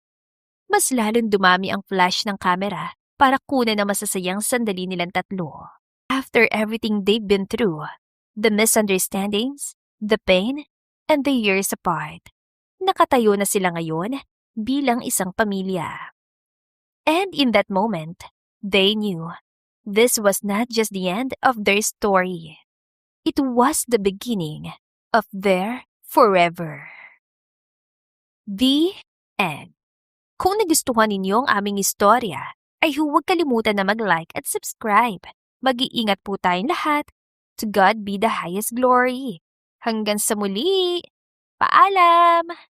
Mas lalong dumami ang flash ng kamera para kunan na masasayang sandali nilang tatlo. After everything they've been through, the misunderstandings, the pain, and the years apart, nakatayo na sila ngayon bilang isang pamilya. And in that moment, they knew this was not just the end of their story. It was the beginning of their forever. The end. Kung nagustuhan ninyo ang aming istorya, ay huwag kalimutan na mag-like at subscribe. Mag-iingat po tayong lahat. To God be the highest glory. Hanggang sa muli. Paalam!